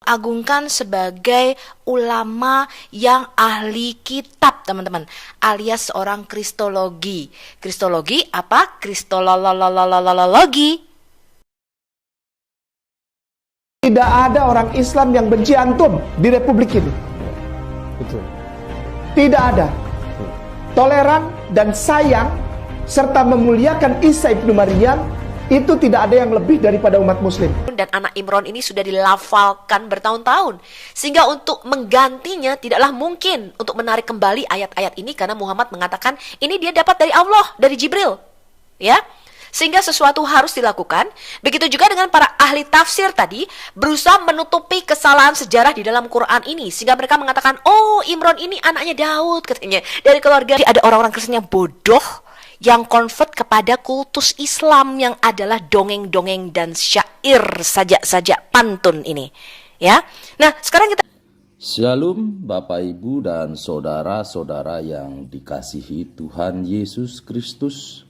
diagung-agungkan sebagai ulama yang ahli kitab, teman-teman, alias seorang kristologi. Kristologi apa? Kristologi. Tidak ada orang Islam yang benci antum di republik ini. Betul. Tidak ada. Toleran dan sayang serta memuliakan Isa ibnu Maryam itu tidak ada yang lebih daripada umat muslim. Dan anak Imron ini sudah dilafalkan bertahun-tahun, sehingga untuk menggantinya tidaklah mungkin untuk menarik kembali ayat-ayat ini, karena Muhammad mengatakan ini dia dapat dari Allah, dari Jibril, ya. Sehingga sesuatu harus dilakukan. Begitu juga dengan para ahli tafsir tadi, berusaha menutupi kesalahan sejarah di dalam Quran ini, sehingga mereka mengatakan, oh, Imron ini anaknya Daud, katanya, dari keluarga. Ada orang-orang Kristen yang bodoh yang convert kepada kultus Islam yang adalah dongeng-dongeng dan syair, sajak-sajak pantun ini, ya. Nah, sekarang kita Shalom Bapak Ibu dan saudara-saudara yang dikasihi Tuhan Yesus Kristus.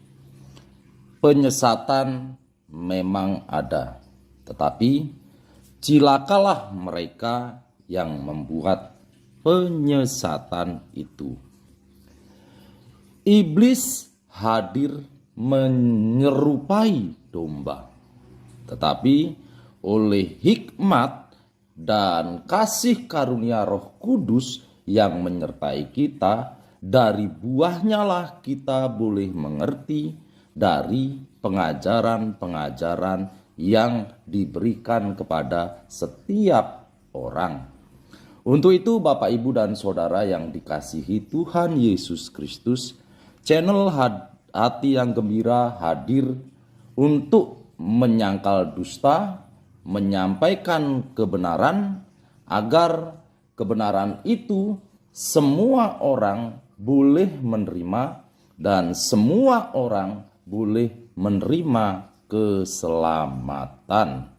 Penyesatan memang ada, tetapi cilakalah mereka yang membuat penyesatan itu. Iblis hadir menyerupai domba, tetapi oleh hikmat dan kasih karunia Roh Kudus yang menyertai kita, dari buahnya lah kita boleh mengerti dari pengajaran-pengajaran yang diberikan kepada setiap orang. Untuk itu Bapak Ibu dan Saudara yang dikasihi Tuhan Yesus Kristus, channel Hati yang Gembira hadir untuk menyangkal dusta, menyampaikan kebenaran, agar kebenaran itu semua orang boleh menerima dan semua orang boleh menerima keselamatan.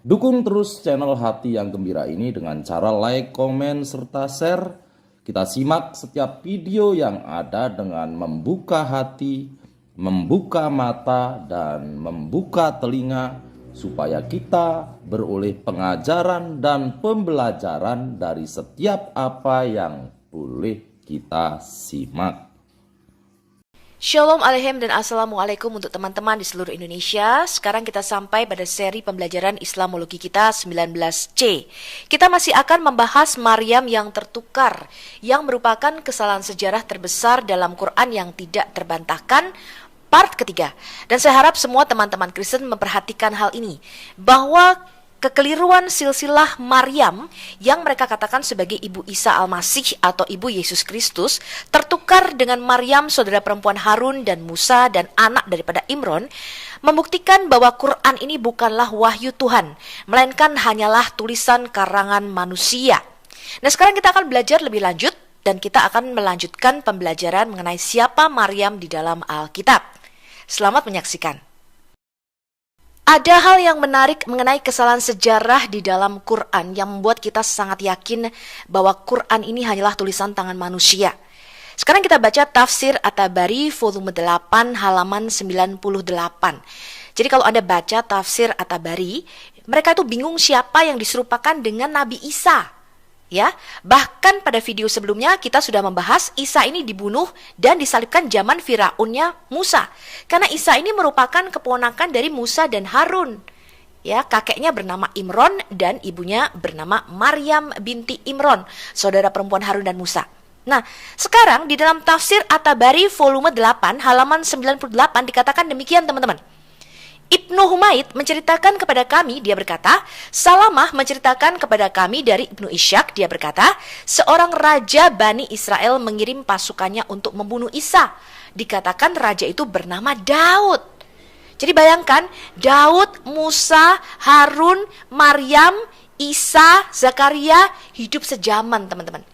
Dukung terus channel Hati yang Gembira ini dengan cara like, komen, serta share. Kita simak setiap video yang ada dengan membuka hati, membuka mata, dan membuka telinga, supaya kita beroleh pengajaran dan pembelajaran dari setiap apa yang boleh kita simak. Shalom Aleichem dan Assalamualaikum untuk teman-teman di seluruh Indonesia. Sekarang kita sampai pada seri pembelajaran Islamologi kita 19C. Kita masih akan membahas Maryam yang tertukar, yang merupakan kesalahan sejarah terbesar dalam Quran yang tidak terbantahkan, part ketiga. Dan saya harap semua teman-teman Kristen memperhatikan hal ini, bahwa kekeliruan silsilah Maryam yang mereka katakan sebagai ibu Isa Al-Masih atau ibu Yesus Kristus tertukar dengan Maryam saudara perempuan Harun dan Musa dan anak daripada Imron, membuktikan bahwa Quran ini bukanlah wahyu Tuhan, melainkan hanyalah tulisan karangan manusia. Nah, sekarang kita akan belajar lebih lanjut dan kita akan melanjutkan pembelajaran mengenai siapa Maryam di dalam Alkitab. Selamat menyaksikan. Ada hal yang menarik mengenai kesalahan sejarah di dalam Quran yang membuat kita sangat yakin bahwa Quran ini hanyalah tulisan tangan manusia. Sekarang kita baca tafsir At-Tabari volume 8 halaman 98. Jadi kalau Anda baca tafsir At-Tabari, mereka itu bingung siapa yang diserupakan dengan Nabi Isa. Ya, bahkan pada video sebelumnya kita sudah membahas Isa ini dibunuh dan disalibkan zaman Firaunnya Musa. Karena Isa ini merupakan keponakan dari Musa dan Harun. Ya, kakeknya bernama Imron dan ibunya bernama Maryam binti Imron, saudara perempuan Harun dan Musa. Nah, sekarang di dalam tafsir At-Tabari volume 8 halaman 98 dikatakan demikian, teman-teman. Ibnu Humaid menceritakan kepada kami, dia berkata, Salamah menceritakan kepada kami dari Ibnu Ishaq, dia berkata, seorang raja Bani Israel mengirim pasukannya untuk membunuh Isa. Dikatakan raja itu bernama Daud. Jadi bayangkan, Daud, Musa, Harun, Maryam, Isa, Zakaria hidup sejaman, teman-teman.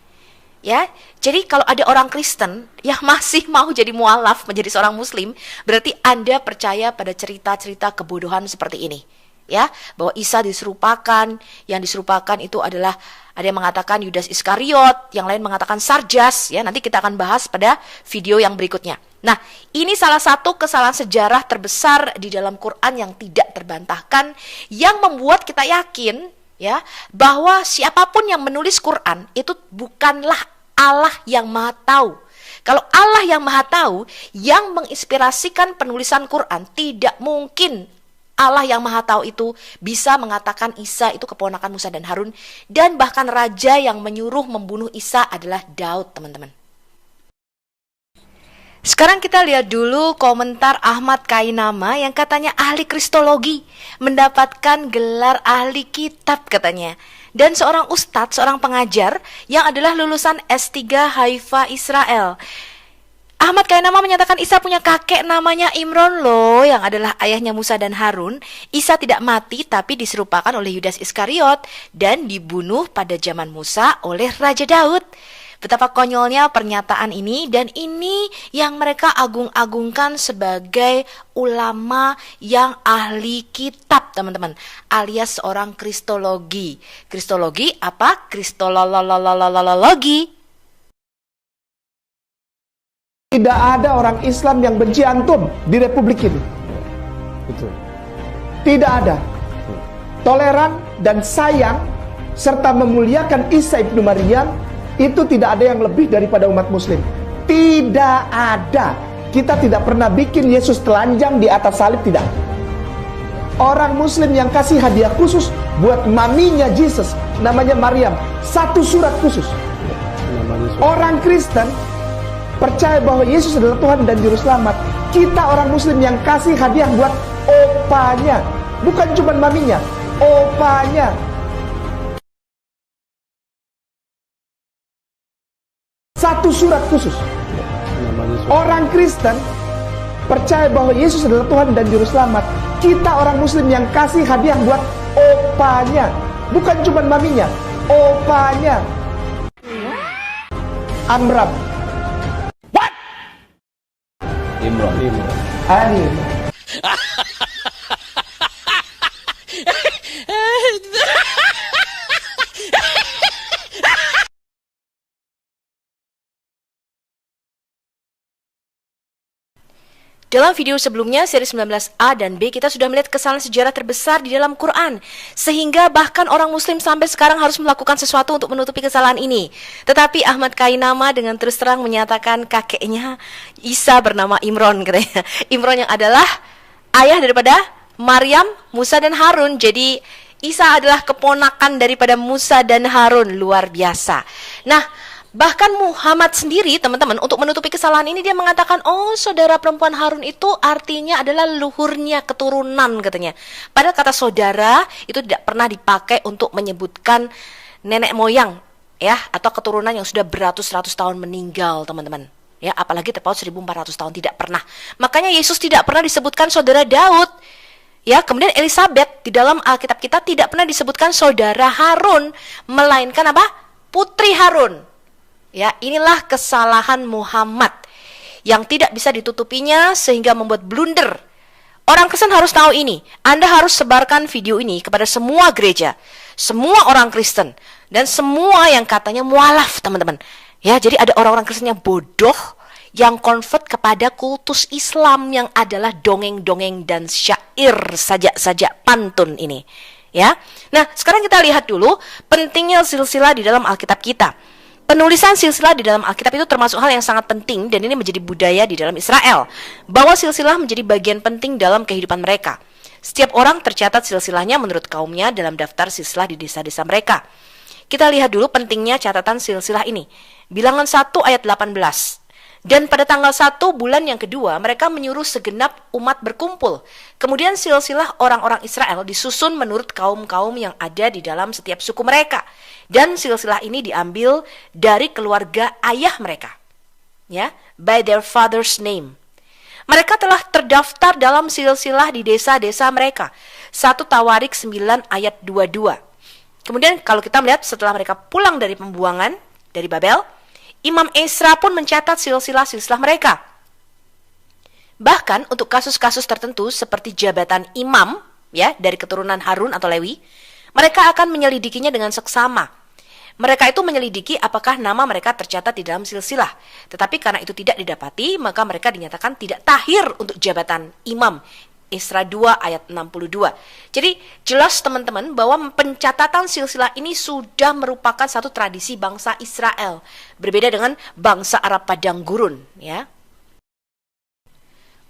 Ya, jadi kalau ada orang Kristen yang masih mau jadi mualaf menjadi seorang Muslim, berarti Anda percaya pada cerita-cerita kebodohan seperti ini. Ya, bahwa Isa diserupakan, yang diserupakan itu adalah, ada yang mengatakan Yudas Iskariot, yang lain mengatakan Sarjas. Ya, nanti kita akan bahas pada video yang berikutnya. Nah, ini salah satu kesalahan sejarah terbesar di dalam Quran yang tidak terbantahkan, yang membuat kita yakin ya, bahwa siapapun yang menulis Quran itu bukanlah Allah yang Maha Tahu. Kalau Allah yang Maha Tahu yang menginspirasikan penulisan Quran, tidak mungkin Allah yang Maha Tahu itu bisa mengatakan Isa itu keponakan Musa dan Harun, dan bahkan raja yang menyuruh membunuh Isa adalah Daud, teman-teman. Sekarang kita lihat dulu komentar Ahmad Kainama yang katanya ahli kristologi, mendapatkan gelar ahli kitab katanya. Dan seorang ustadz, seorang pengajar yang adalah lulusan S3 Haifa Israel. Ahmad Kainama menyatakan Isa punya kakek namanya Imron loh, yang adalah ayahnya Musa dan Harun. Isa tidak mati tapi diserupakan oleh Yudas Iskariot dan dibunuh pada zaman Musa oleh Raja Daud. Betapa konyolnya pernyataan ini, dan ini yang mereka agung-agungkan sebagai ulama yang ahli kitab, teman-teman, alias seorang kristologi. Kristologi apa? Kristologi. Tidak ada orang Islam yang benci antum di republik ini. Betul. Tidak ada. Toleran dan sayang serta memuliakan Isa ibnu Maryam itu tidak ada yang lebih daripada umat muslim. Tidak ada. Kita tidak pernah bikin Yesus telanjang di atas salib, tidak. Orang muslim yang kasih hadiah khusus buat maminya Jesus, namanya Maryam, satu surat khusus. Orang Kristen percaya bahwa Yesus adalah Tuhan dan Juru Selamat. Kita orang muslim yang kasih hadiah buat opanya, bukan cuma maminya, opanya. Satu surat khusus. Orang Kristen percaya bahwa Yesus adalah Tuhan dan Juru Selamat. Kita orang muslim yang kasih hadiah buat opanya, bukan cuma maminya, opanya. Amram, Imron. Ali. Dalam video sebelumnya, seri 19A dan B, kita sudah melihat kesalahan sejarah terbesar di dalam Quran. Sehingga bahkan orang muslim sampai sekarang harus melakukan sesuatu untuk menutupi kesalahan ini. Tetapi Ahmad Kainama dengan terus terang menyatakan kakeknya Isa bernama Imron, katanya. Imron yang adalah ayah daripada Maryam, Musa dan Harun. Jadi Isa adalah keponakan daripada Musa dan Harun. Luar biasa. Nah, bahkan Muhammad sendiri, teman-teman, untuk menutupi kesalahan ini dia mengatakan, oh, saudara perempuan Harun itu artinya adalah luhurnya keturunan, katanya. Padahal kata saudara itu tidak pernah dipakai untuk menyebutkan nenek moyang, ya, atau keturunan yang sudah beratus-ratus tahun meninggal, teman-teman. Ya, apalagi terpaut 1400 tahun, tidak pernah. Makanya Yesus tidak pernah disebutkan saudara Daud. Ya, kemudian Elizabeth di dalam Alkitab kita tidak pernah disebutkan saudara Harun, melainkan apa? Putri Harun. Ya, inilah kesalahan Muhammad yang tidak bisa ditutupinya sehingga membuat blunder. Orang Kristen harus tahu ini. Anda harus sebarkan video ini kepada semua gereja, semua orang Kristen, dan semua yang katanya mualaf, teman-teman. Ya, jadi ada orang-orang Kristen yang bodoh yang convert kepada kultus Islam yang adalah dongeng-dongeng dan syair saja pantun ini. Ya. Nah, sekarang kita lihat dulu pentingnya silsilah di dalam Alkitab kita. Penulisan silsilah di dalam Alkitab itu termasuk hal yang sangat penting, dan ini menjadi budaya di dalam Israel, bahwa silsilah menjadi bagian penting dalam kehidupan mereka. Setiap orang tercatat silsilahnya menurut kaumnya dalam daftar silsilah di desa-desa mereka. Kita lihat dulu pentingnya catatan silsilah ini. Bilangan 1 ayat 18. Dan pada tanggal 1 bulan yang kedua, mereka menyuruh segenap umat berkumpul. Kemudian silsilah orang-orang Israel disusun menurut kaum-kaum yang ada di dalam setiap suku mereka. Dan silsilah ini diambil dari keluarga ayah mereka. Ya, by their father's name. Mereka telah terdaftar dalam silsilah di desa-desa mereka. 1 Tawarik 9 ayat 22. Kemudian kalau kita melihat setelah mereka pulang dari pembuangan dari Babel, Imam Esra pun mencatat silsilah-silsilah mereka. Bahkan untuk kasus-kasus tertentu seperti jabatan imam, ya, dari keturunan Harun atau Lewi, mereka akan menyelidikinya dengan seksama. Mereka itu menyelidiki apakah nama mereka tercatat di dalam silsilah. Tetapi karena itu tidak didapati, maka mereka dinyatakan tidak tahir untuk jabatan imam. Esra 2 ayat 62. Jadi jelas teman-teman bahwa pencatatan silsilah ini sudah merupakan satu tradisi bangsa Israel. Berbeda dengan bangsa Arab Padang Gurun, ya.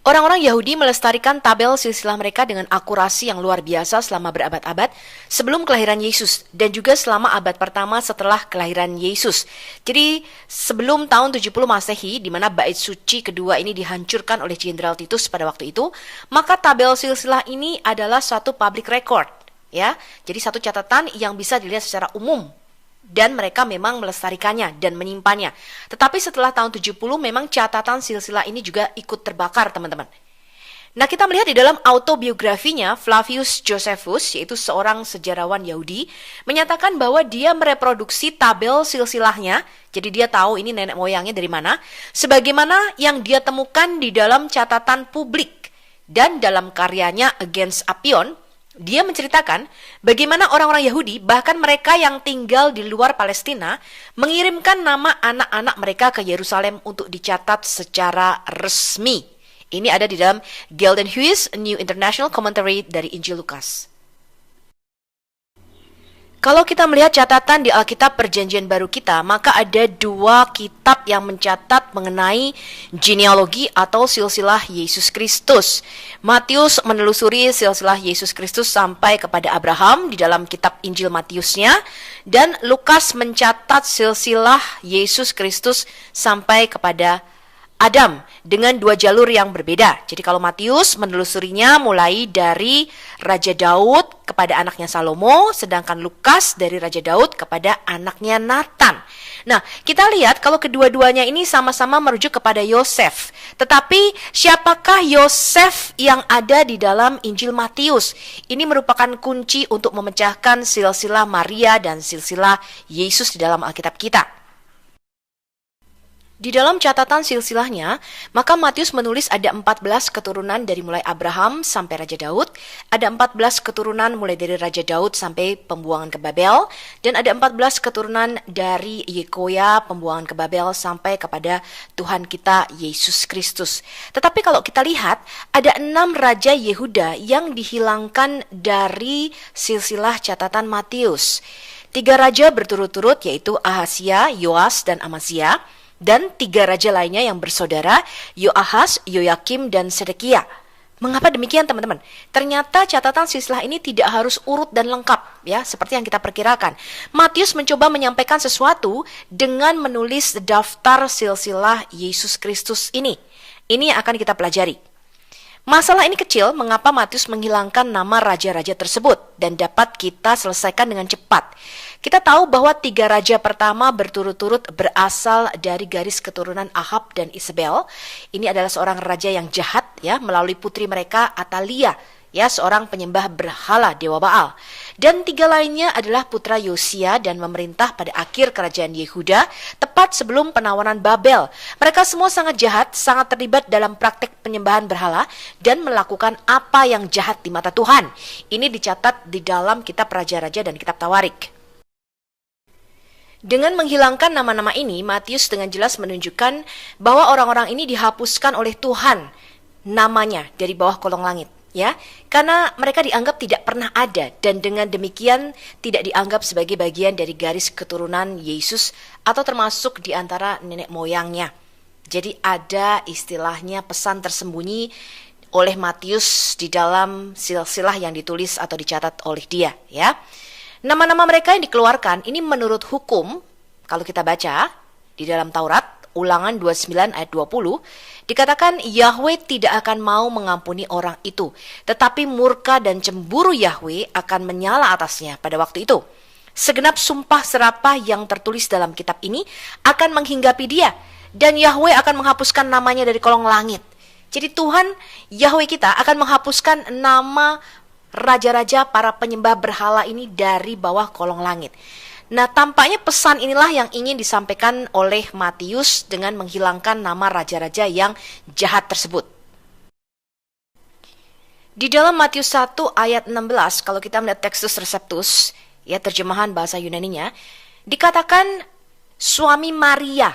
Orang-orang Yahudi melestarikan tabel silsilah mereka dengan akurasi yang luar biasa selama berabad-abad sebelum kelahiran Yesus dan juga selama abad pertama setelah kelahiran Yesus. Jadi sebelum tahun 70 Masehi di mana bait suci kedua ini dihancurkan oleh Jenderal Titus pada waktu itu, maka tabel silsilah ini adalah suatu public record, ya. Jadi satu catatan yang bisa dilihat secara umum. Dan mereka memang melestarikannya dan menyimpannya. Tetapi setelah tahun 70 memang catatan silsilah ini juga ikut terbakar, teman-teman. Nah, kita melihat di dalam autobiografinya Flavius Josephus, yaitu seorang sejarawan Yahudi, menyatakan bahwa dia mereproduksi tabel silsilahnya, jadi dia tahu ini nenek moyangnya dari mana, sebagaimana yang dia temukan di dalam catatan publik. Dan dalam karyanya Against Apion, dia menceritakan bagaimana orang-orang Yahudi, bahkan mereka yang tinggal di luar Palestina, mengirimkan nama anak-anak mereka ke Yerusalem untuk dicatat secara resmi. Ini ada di dalam Geldenhuis New International Commentary dari Injil Lukas. Kalau kita melihat catatan di Alkitab Perjanjian Baru kita, maka ada dua kitab yang mencatat mengenai genealogi atau silsilah Yesus Kristus. Matius menelusuri silsilah Yesus Kristus sampai kepada Abraham di dalam kitab Injil Matiusnya, dan Lukas mencatat silsilah Yesus Kristus sampai kepada Adam dengan dua jalur yang berbeda. Jadi kalau Matius menelusurinya mulai dari Raja Daud kepada anaknya Salomo, sedangkan Lukas dari Raja Daud kepada anaknya Nathan. Nah, kita lihat kalau kedua-duanya ini sama-sama merujuk kepada Yosef. Tetapi siapakah Yosef yang ada di dalam Injil Matius? Ini merupakan kunci untuk memecahkan silsilah Maria dan silsilah Yesus di dalam Alkitab kita. Di dalam catatan silsilahnya, maka Matius menulis ada 14 keturunan dari mulai Abraham sampai Raja Daud, ada 14 keturunan mulai dari Raja Daud sampai pembuangan ke Babel, dan ada 14 keturunan dari Yekoya pembuangan ke Babel sampai kepada Tuhan kita Yesus Kristus. Tetapi kalau kita lihat, ada 6 raja Yehuda yang dihilangkan dari silsilah catatan Matius. 3 raja berturut-turut yaitu Ahasia, Yoas, dan Amazia, dan 3 raja lainnya yang bersaudara, Yoahas, Yoyakim, dan Sedekia. Mengapa demikian, teman-teman? Ternyata catatan silsilah ini tidak harus urut dan lengkap, ya, seperti yang kita perkirakan. Matius mencoba menyampaikan sesuatu dengan menulis daftar silsilah Yesus Kristus ini. Ini yang akan kita pelajari. Masalah ini kecil, mengapa Matius menghilangkan nama raja-raja tersebut dan dapat kita selesaikan dengan cepat. Kita tahu bahwa 3 raja pertama berturut-turut berasal dari garis keturunan Ahab dan Isabel. Ini adalah seorang raja yang jahat, ya, melalui putri mereka Atalia, ya, seorang penyembah berhala dewa Baal. Dan 3 lainnya adalah putra Yosia dan memerintah pada akhir kerajaan Yehuda, tepat sebelum penawanan Babel. Mereka semua sangat jahat, sangat terlibat dalam praktek penyembahan berhala, dan melakukan apa yang jahat di mata Tuhan. Ini dicatat di dalam kitab Raja-Raja dan kitab Tawarik. Dengan menghilangkan nama-nama ini, Matius dengan jelas menunjukkan bahwa orang-orang ini dihapuskan oleh Tuhan namanya dari bawah kolong langit, ya, karena mereka dianggap tidak pernah ada, dan dengan demikian tidak dianggap sebagai bagian dari garis keturunan Yesus atau termasuk di antara nenek moyangnya. Jadi ada istilahnya pesan tersembunyi oleh Matius di dalam silsilah yang ditulis atau dicatat oleh dia, ya. Nama-nama mereka yang dikeluarkan ini menurut hukum, kalau kita baca di dalam Taurat, Ulangan 29 ayat 20, dikatakan Yahweh tidak akan mau mengampuni orang itu, tetapi murka dan cemburu Yahweh akan menyala atasnya pada waktu itu. Segenap sumpah serapah yang tertulis dalam kitab ini akan menghinggapi dia, dan Yahweh akan menghapuskan namanya dari kolong langit. Jadi Tuhan, Yahweh kita akan menghapuskan nama raja-raja para penyembah berhala ini dari bawah kolong langit. Nah, tampaknya pesan inilah yang ingin disampaikan oleh Matius dengan menghilangkan nama raja-raja yang jahat tersebut. Di dalam Matius 1 ayat 16, kalau kita melihat Textus Receptus, ya, terjemahan bahasa Yunaninya, dikatakan suami Maria.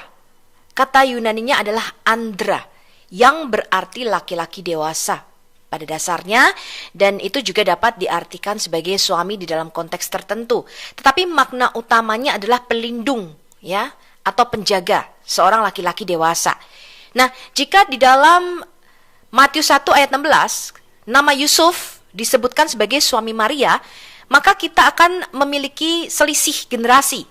Kata Yunaninya adalah Andra, yang berarti laki-laki dewasa. pada dasarnya, dan itu juga dapat diartikan sebagai suami di dalam konteks tertentu. Tetapi makna utamanya adalah pelindung, ya, atau penjaga seorang laki-laki dewasa. Nah, jika di dalam Matius 1 ayat 16, nama Yusuf disebutkan sebagai suami Maria, maka kita akan memiliki selisih generasi,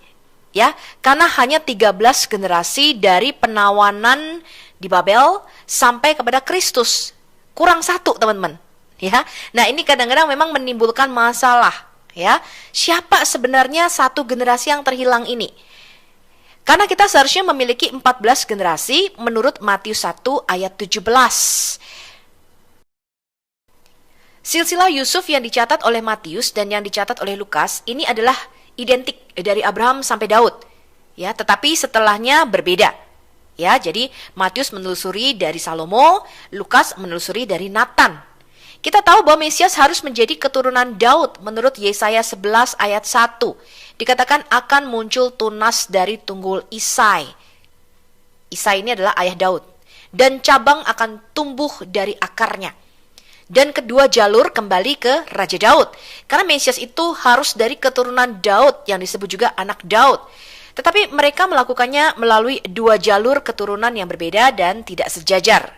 ya, karena hanya 13 generasi dari penawanan di Babel sampai kepada Kristus. Kurang satu, teman-teman. Ya. Nah, ini kadang-kadang memang menimbulkan masalah, ya. Siapa sebenarnya satu generasi yang terhilang ini? Karena kita seharusnya memiliki 14 generasi menurut Matius 1 ayat 17. Silsilah Yusuf yang dicatat oleh Matius dan yang dicatat oleh Lukas ini adalah identik dari Abraham sampai Daud, ya, tetapi setelahnya berbeda, ya. Jadi Matius menelusuri dari Salomo, Lukas menelusuri dari Nathan. Kita tahu bahwa Mesias harus menjadi keturunan Daud menurut Yesaya 11 ayat 1. Dikatakan akan muncul tunas dari tunggul Isai. Isai ini adalah ayah Daud, dan cabang akan tumbuh dari akarnya. Dan kedua jalur kembali ke Raja Daud. Karena Mesias itu harus dari keturunan Daud yang disebut juga anak Daud. Tetapi mereka melakukannya melalui dua jalur keturunan yang berbeda dan tidak sejajar.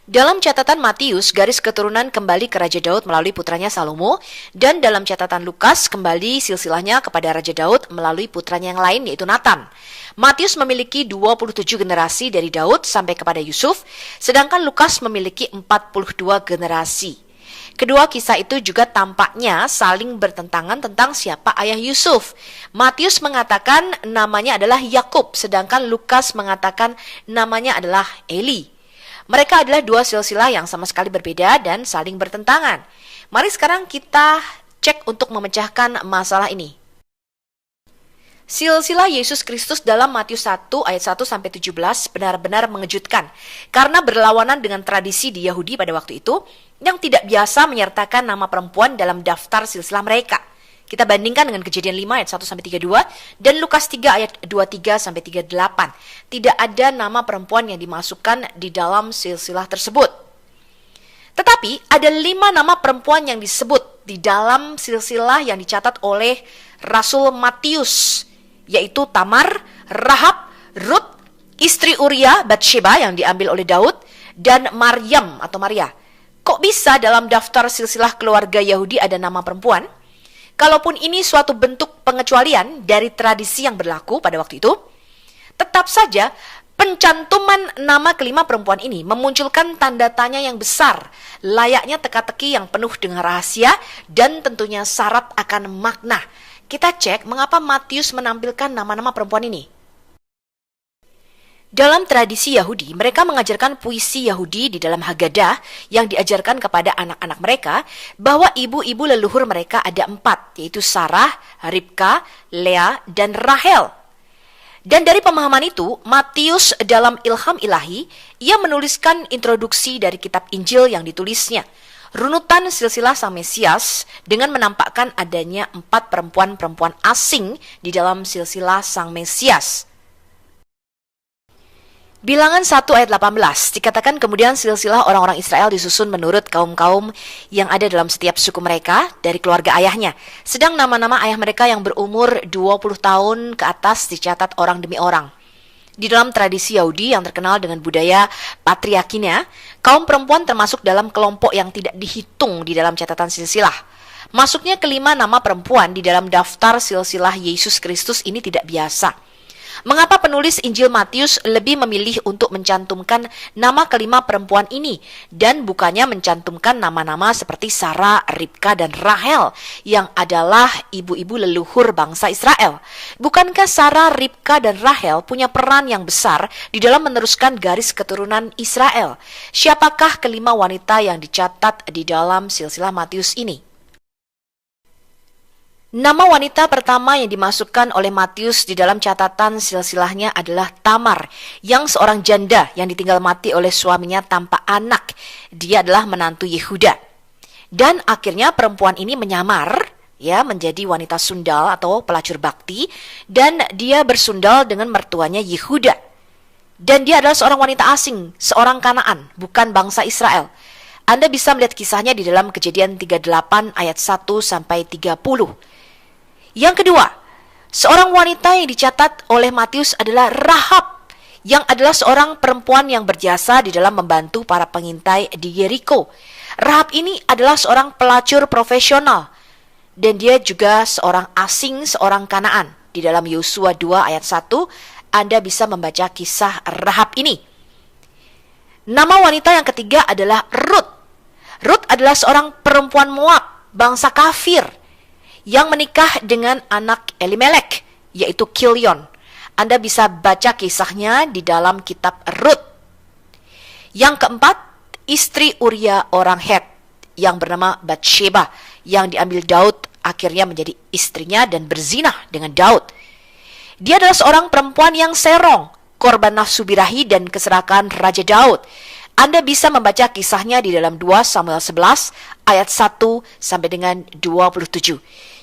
Dalam catatan Matius, garis keturunan kembali ke Raja Daud melalui putranya Salomo, dan dalam catatan Lukas kembali silsilahnya kepada Raja Daud melalui putranya yang lain yaitu Nathan. Matius memiliki 27 generasi dari Daud sampai kepada Yusuf, sedangkan Lukas memiliki 42 generasi. Kedua kisah itu juga tampaknya saling bertentangan tentang siapa ayah Yusuf. Matius mengatakan namanya adalah Yakub, sedangkan Lukas mengatakan namanya adalah Eli. Mereka adalah dua silsilah yang sama sekali berbeda dan saling bertentangan. Mari sekarang kita cek untuk memecahkan masalah ini. Silsilah Yesus Kristus dalam Matius 1 ayat 1 sampai 17 benar-benar mengejutkan karena berlawanan dengan tradisi di Yahudi pada waktu itu yang tidak biasa menyertakan nama perempuan dalam daftar silsilah mereka. Kita bandingkan dengan Kejadian 5 ayat 1 sampai 32 dan Lukas 3 ayat 23 sampai 38. Tidak ada nama perempuan yang dimasukkan di dalam silsilah tersebut. Tetapi ada 5 nama perempuan yang disebut di dalam silsilah yang dicatat oleh Rasul Matius, yaitu Tamar, Rahab, Ruth, istri Uria, Batsheba yang diambil oleh Daud, dan Maryam atau Maria. Kok bisa dalam daftar silsilah keluarga Yahudi ada nama perempuan? Kalaupun ini suatu bentuk pengecualian dari tradisi yang berlaku pada waktu itu, tetap saja pencantuman nama kelima perempuan ini memunculkan tanda tanya yang besar, layaknya teka-teki yang penuh dengan rahasia dan tentunya syarat akan makna. Kita cek mengapa Matius menampilkan nama-nama perempuan ini. Dalam tradisi Yahudi, mereka mengajarkan puisi Yahudi di dalam Haggadah yang diajarkan kepada anak-anak mereka bahwa ibu-ibu leluhur mereka ada 4, yaitu Sarah, Ribka, Lea, dan Rahel. Dan dari pemahaman itu, Matius dalam ilham ilahi, ia menuliskan introduksi dari kitab Injil yang ditulisnya, runutan silsilah Sang Mesias dengan menampakkan adanya 4 perempuan-perempuan asing di dalam silsilah Sang Mesias. Bilangan 1 ayat 18 dikatakan kemudian silsilah orang-orang Israel disusun menurut kaum-kaum yang ada dalam setiap suku mereka dari keluarga ayahnya. Sedang nama-nama ayah mereka yang berumur 20 tahun ke atas dicatat orang demi orang. Di dalam tradisi Yahudi yang terkenal dengan budaya patriarkinya, kaum perempuan termasuk dalam kelompok yang tidak dihitung di dalam catatan silsilah. Masuknya kelima nama perempuan di dalam daftar silsilah Yesus Kristus ini tidak biasa. Mengapa penulis Injil Matius lebih memilih untuk mencantumkan nama kelima perempuan ini dan bukannya mencantumkan nama-nama seperti Sarah, Ribka, dan Rahel yang adalah ibu-ibu leluhur bangsa Israel? Bukankah Sarah, Ribka, dan Rahel punya peran yang besar di dalam meneruskan garis keturunan Israel? Siapakah kelima wanita yang dicatat di dalam silsilah Matius ini? Nama wanita pertama yang dimasukkan oleh Matius di dalam catatan silsilahnya adalah Tamar, yang seorang janda yang ditinggal mati oleh suaminya tanpa anak. Dia adalah menantu Yehuda. Dan akhirnya perempuan ini menyamar, ya, menjadi wanita sundal atau pelacur bakti, dan dia bersundal dengan mertuanya Yehuda. Dan dia adalah seorang wanita asing, seorang Kanaan, bukan bangsa Israel. Anda bisa melihat kisahnya di dalam Kejadian 38 ayat 1 sampai 30. Yang kedua, seorang wanita yang dicatat oleh Matius adalah Rahab, yang adalah seorang perempuan yang berjasa di dalam membantu para pengintai di Yeriko. Rahab ini adalah seorang pelacur profesional, dan dia juga seorang asing, seorang Kanaan. Di dalam Yosua 2 ayat 1, Anda bisa membaca kisah Rahab ini. Nama wanita yang ketiga adalah Ruth. Ruth adalah seorang perempuan Moab, bangsa kafir, yang menikah dengan anak Elimelek, yaitu Kilion. Anda bisa baca kisahnya di dalam kitab Ruth. Yang keempat, istri Uria orang Het, yang bernama Batsheba, yang diambil Daud akhirnya menjadi istrinya dan berzinah dengan Daud. Dia adalah seorang perempuan yang serong, korban nafsu birahi dan keserakahan Raja Daud. Anda bisa membaca kisahnya di dalam 2 Samuel 11 ayat 1 sampai dengan 27.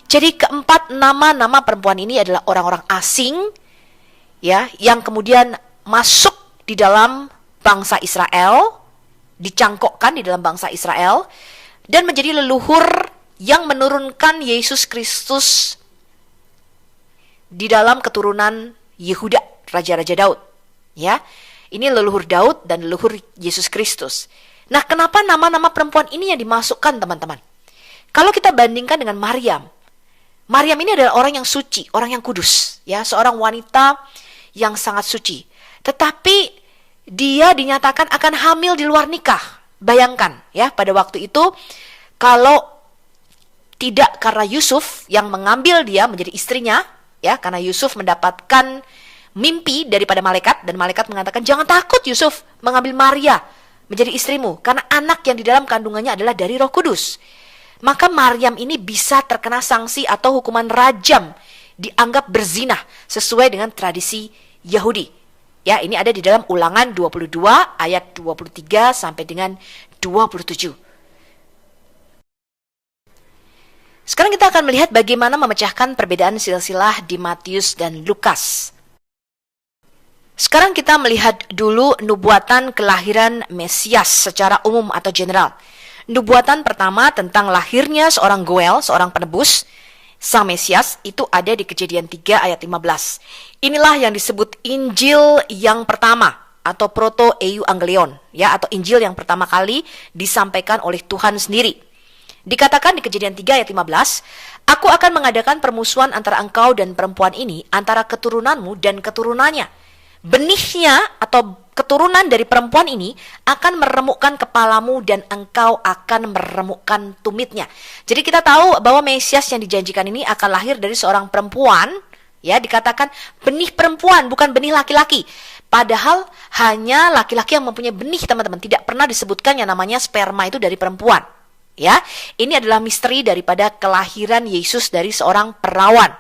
Jadi keempat nama-nama perempuan ini adalah orang-orang asing, ya, yang kemudian masuk di dalam bangsa Israel, dicangkokkan di dalam bangsa Israel, dan menjadi leluhur yang menurunkan Yesus Kristus di dalam keturunan Yehuda, Raja-Raja Daud. Ya, ini leluhur Daud dan leluhur Yesus Kristus. Nah, kenapa nama-nama perempuan ini yang dimasukkan, teman-teman? Kalau kita bandingkan dengan Maryam, Maryam ini adalah orang yang suci, orang yang kudus, ya, seorang wanita yang sangat suci. Tetapi dia dinyatakan akan hamil di luar nikah. Bayangkan, ya, pada waktu itu kalau tidak karena Yusuf yang mengambil dia menjadi istrinya, ya, karena Yusuf mendapatkan mimpi daripada malaikat, dan malaikat mengatakan, jangan takut Yusuf mengambil Maria menjadi istrimu, karena anak yang di dalam kandungannya adalah dari Roh Kudus. Maka Maryam ini bisa terkena sanksi atau hukuman rajam, dianggap berzinah sesuai dengan tradisi Yahudi. Ya, ini ada di dalam Ulangan 22 ayat 23 sampai dengan 27. Sekarang kita akan melihat bagaimana memecahkan perbedaan silsilah di Matius dan Lukas. Sekarang kita melihat dulu nubuatan kelahiran Mesias secara umum atau general. Nubuatan pertama tentang lahirnya seorang Goel, seorang penebus, Sang Mesias, itu ada di Kejadian 3 ayat 15. Inilah yang disebut Injil yang pertama atau Proto-Euangelion, ya, atau Injil yang pertama kali disampaikan oleh Tuhan sendiri. Dikatakan di Kejadian 3 ayat 15, Aku akan mengadakan permusuhan antara engkau dan perempuan ini, antara keturunanmu dan keturunannya. Benihnya atau keturunan dari perempuan ini akan meremukkan kepalamu dan engkau akan meremukkan tumitnya. Jadi kita tahu bahwa Mesias yang dijanjikan ini akan lahir dari seorang perempuan, ya, dikatakan benih perempuan, bukan benih laki-laki. Padahal hanya laki-laki yang mempunyai benih, teman-teman. Tidak pernah disebutkan yang namanya sperma itu dari perempuan. Ya, ini adalah misteri daripada kelahiran Yesus dari seorang perawan.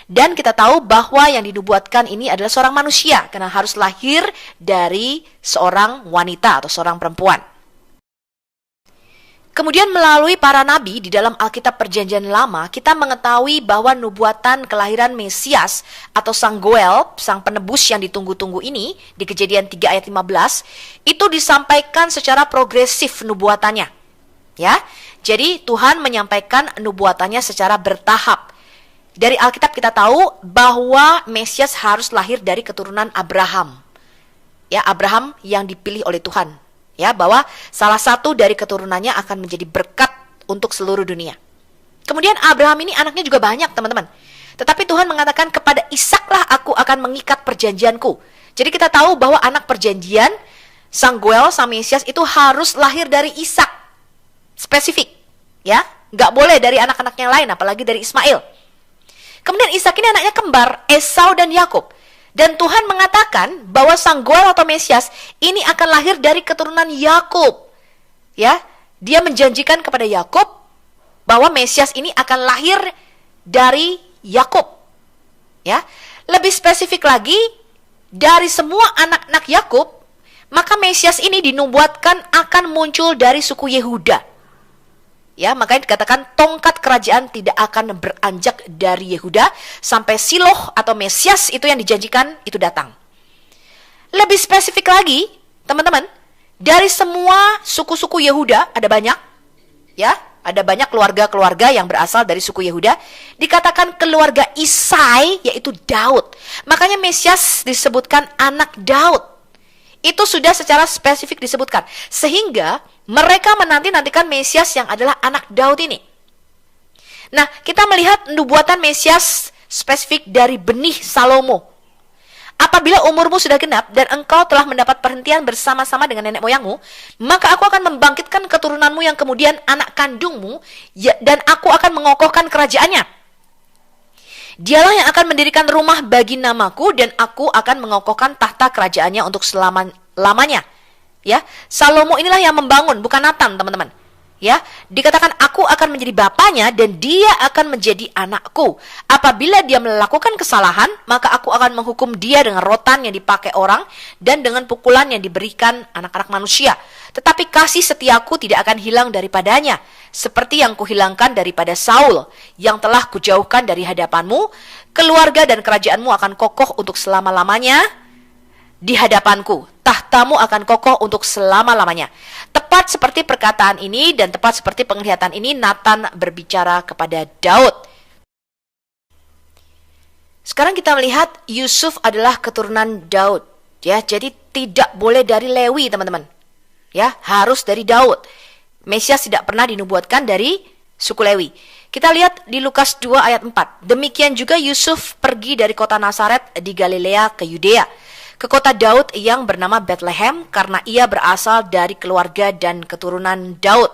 Dan kita tahu bahwa yang dinubuatkan ini adalah seorang manusia, karena harus lahir dari seorang wanita atau seorang perempuan. Kemudian melalui para nabi di dalam Alkitab Perjanjian Lama, kita mengetahui bahwa nubuatan kelahiran Mesias atau Sang Goel, sang penebus yang ditunggu-tunggu ini, di Kejadian 3 ayat 15, itu disampaikan secara progresif nubuatannya. Ya, jadi Tuhan menyampaikan nubuatannya secara bertahap. Dari Alkitab kita tahu bahwa Mesias harus lahir dari keturunan Abraham. Ya, Abraham yang dipilih oleh Tuhan. Ya, bahwa salah satu dari keturunannya akan menjadi berkat untuk seluruh dunia. Kemudian Abraham ini anaknya juga banyak, teman-teman. Tetapi Tuhan mengatakan kepada Ishaklah aku akan mengikat perjanjianku. Jadi kita tahu bahwa anak perjanjian, Sang Goel, Sang Mesias itu harus lahir dari Ishak. Spesifik. Ya, nggak boleh dari anak-anak yang lain, apalagi dari Ismail. Kemudian Ishak ini anaknya kembar, Esau dan Yakub. Dan Tuhan mengatakan bahwa Sang Goel atau Mesias ini akan lahir dari keturunan Yakub. Ya, dia menjanjikan kepada Yakub bahwa Mesias ini akan lahir dari Yakub. Ya, lebih spesifik lagi, dari semua anak-anak Yakub, maka Mesias ini dinubuatkan akan muncul dari suku Yehuda. Ya, makanya dikatakan tongkat kerajaan tidak akan beranjak dari Yehuda sampai Siloh atau Mesias itu yang dijanjikan itu datang. Lebih spesifik lagi, teman-teman, Dari semua suku-suku Yehuda, ada banyak, ya, ada banyak keluarga-keluarga yang berasal dari suku Yehuda. Dikatakan keluarga Isai, yaitu Daud. Makanya Mesias disebutkan anak Daud. Itu sudah secara spesifik disebutkan. Sehingga mereka menanti-nantikan Mesias yang adalah anak Daud ini. Nah, kita melihat nubuatan Mesias spesifik dari benih Salomo. Apabila umurmu sudah genap dan engkau telah mendapat perhentian bersama-sama dengan nenek moyangmu, maka aku akan membangkitkan keturunanmu yang kemudian anak kandungmu, dan aku akan mengokohkan kerajaannya. Dialah yang akan mendirikan rumah bagi namaku, dan aku akan mengokohkan tahta kerajaannya untuk selama-lamanya. Ya, Salomo inilah yang membangun, bukan Nathan, teman-teman. Ya, dikatakan aku akan menjadi bapaknya dan dia akan menjadi anakku. Apabila dia melakukan kesalahan, maka aku akan menghukum dia dengan rotan yang dipakai orang dan dengan pukulan yang diberikan anak-anak manusia. Tetapi kasih setiaku tidak akan hilang daripadanya, seperti yang kuhilangkan daripada Saul, yang telah kujauhkan dari hadapanmu. Keluarga dan kerajaanmu akan kokoh untuk selama-lamanya di hadapanku. Tahtamu akan kokoh untuk selama-lamanya. Tepat seperti perkataan ini dan tepat seperti penglihatan ini, Nathan berbicara kepada Daud. Sekarang kita melihat Yusuf adalah keturunan Daud. Ya, jadi tidak boleh dari Lewi, teman-teman. Ya, harus dari Daud. Mesias tidak pernah dinubuatkan dari suku Lewi. Kita lihat di Lukas 2 ayat 4. Demikian juga Yusuf pergi dari kota Nazaret di Galilea ke Yudea, ke kota Daud yang bernama Bethlehem, karena ia berasal dari keluarga dan keturunan Daud.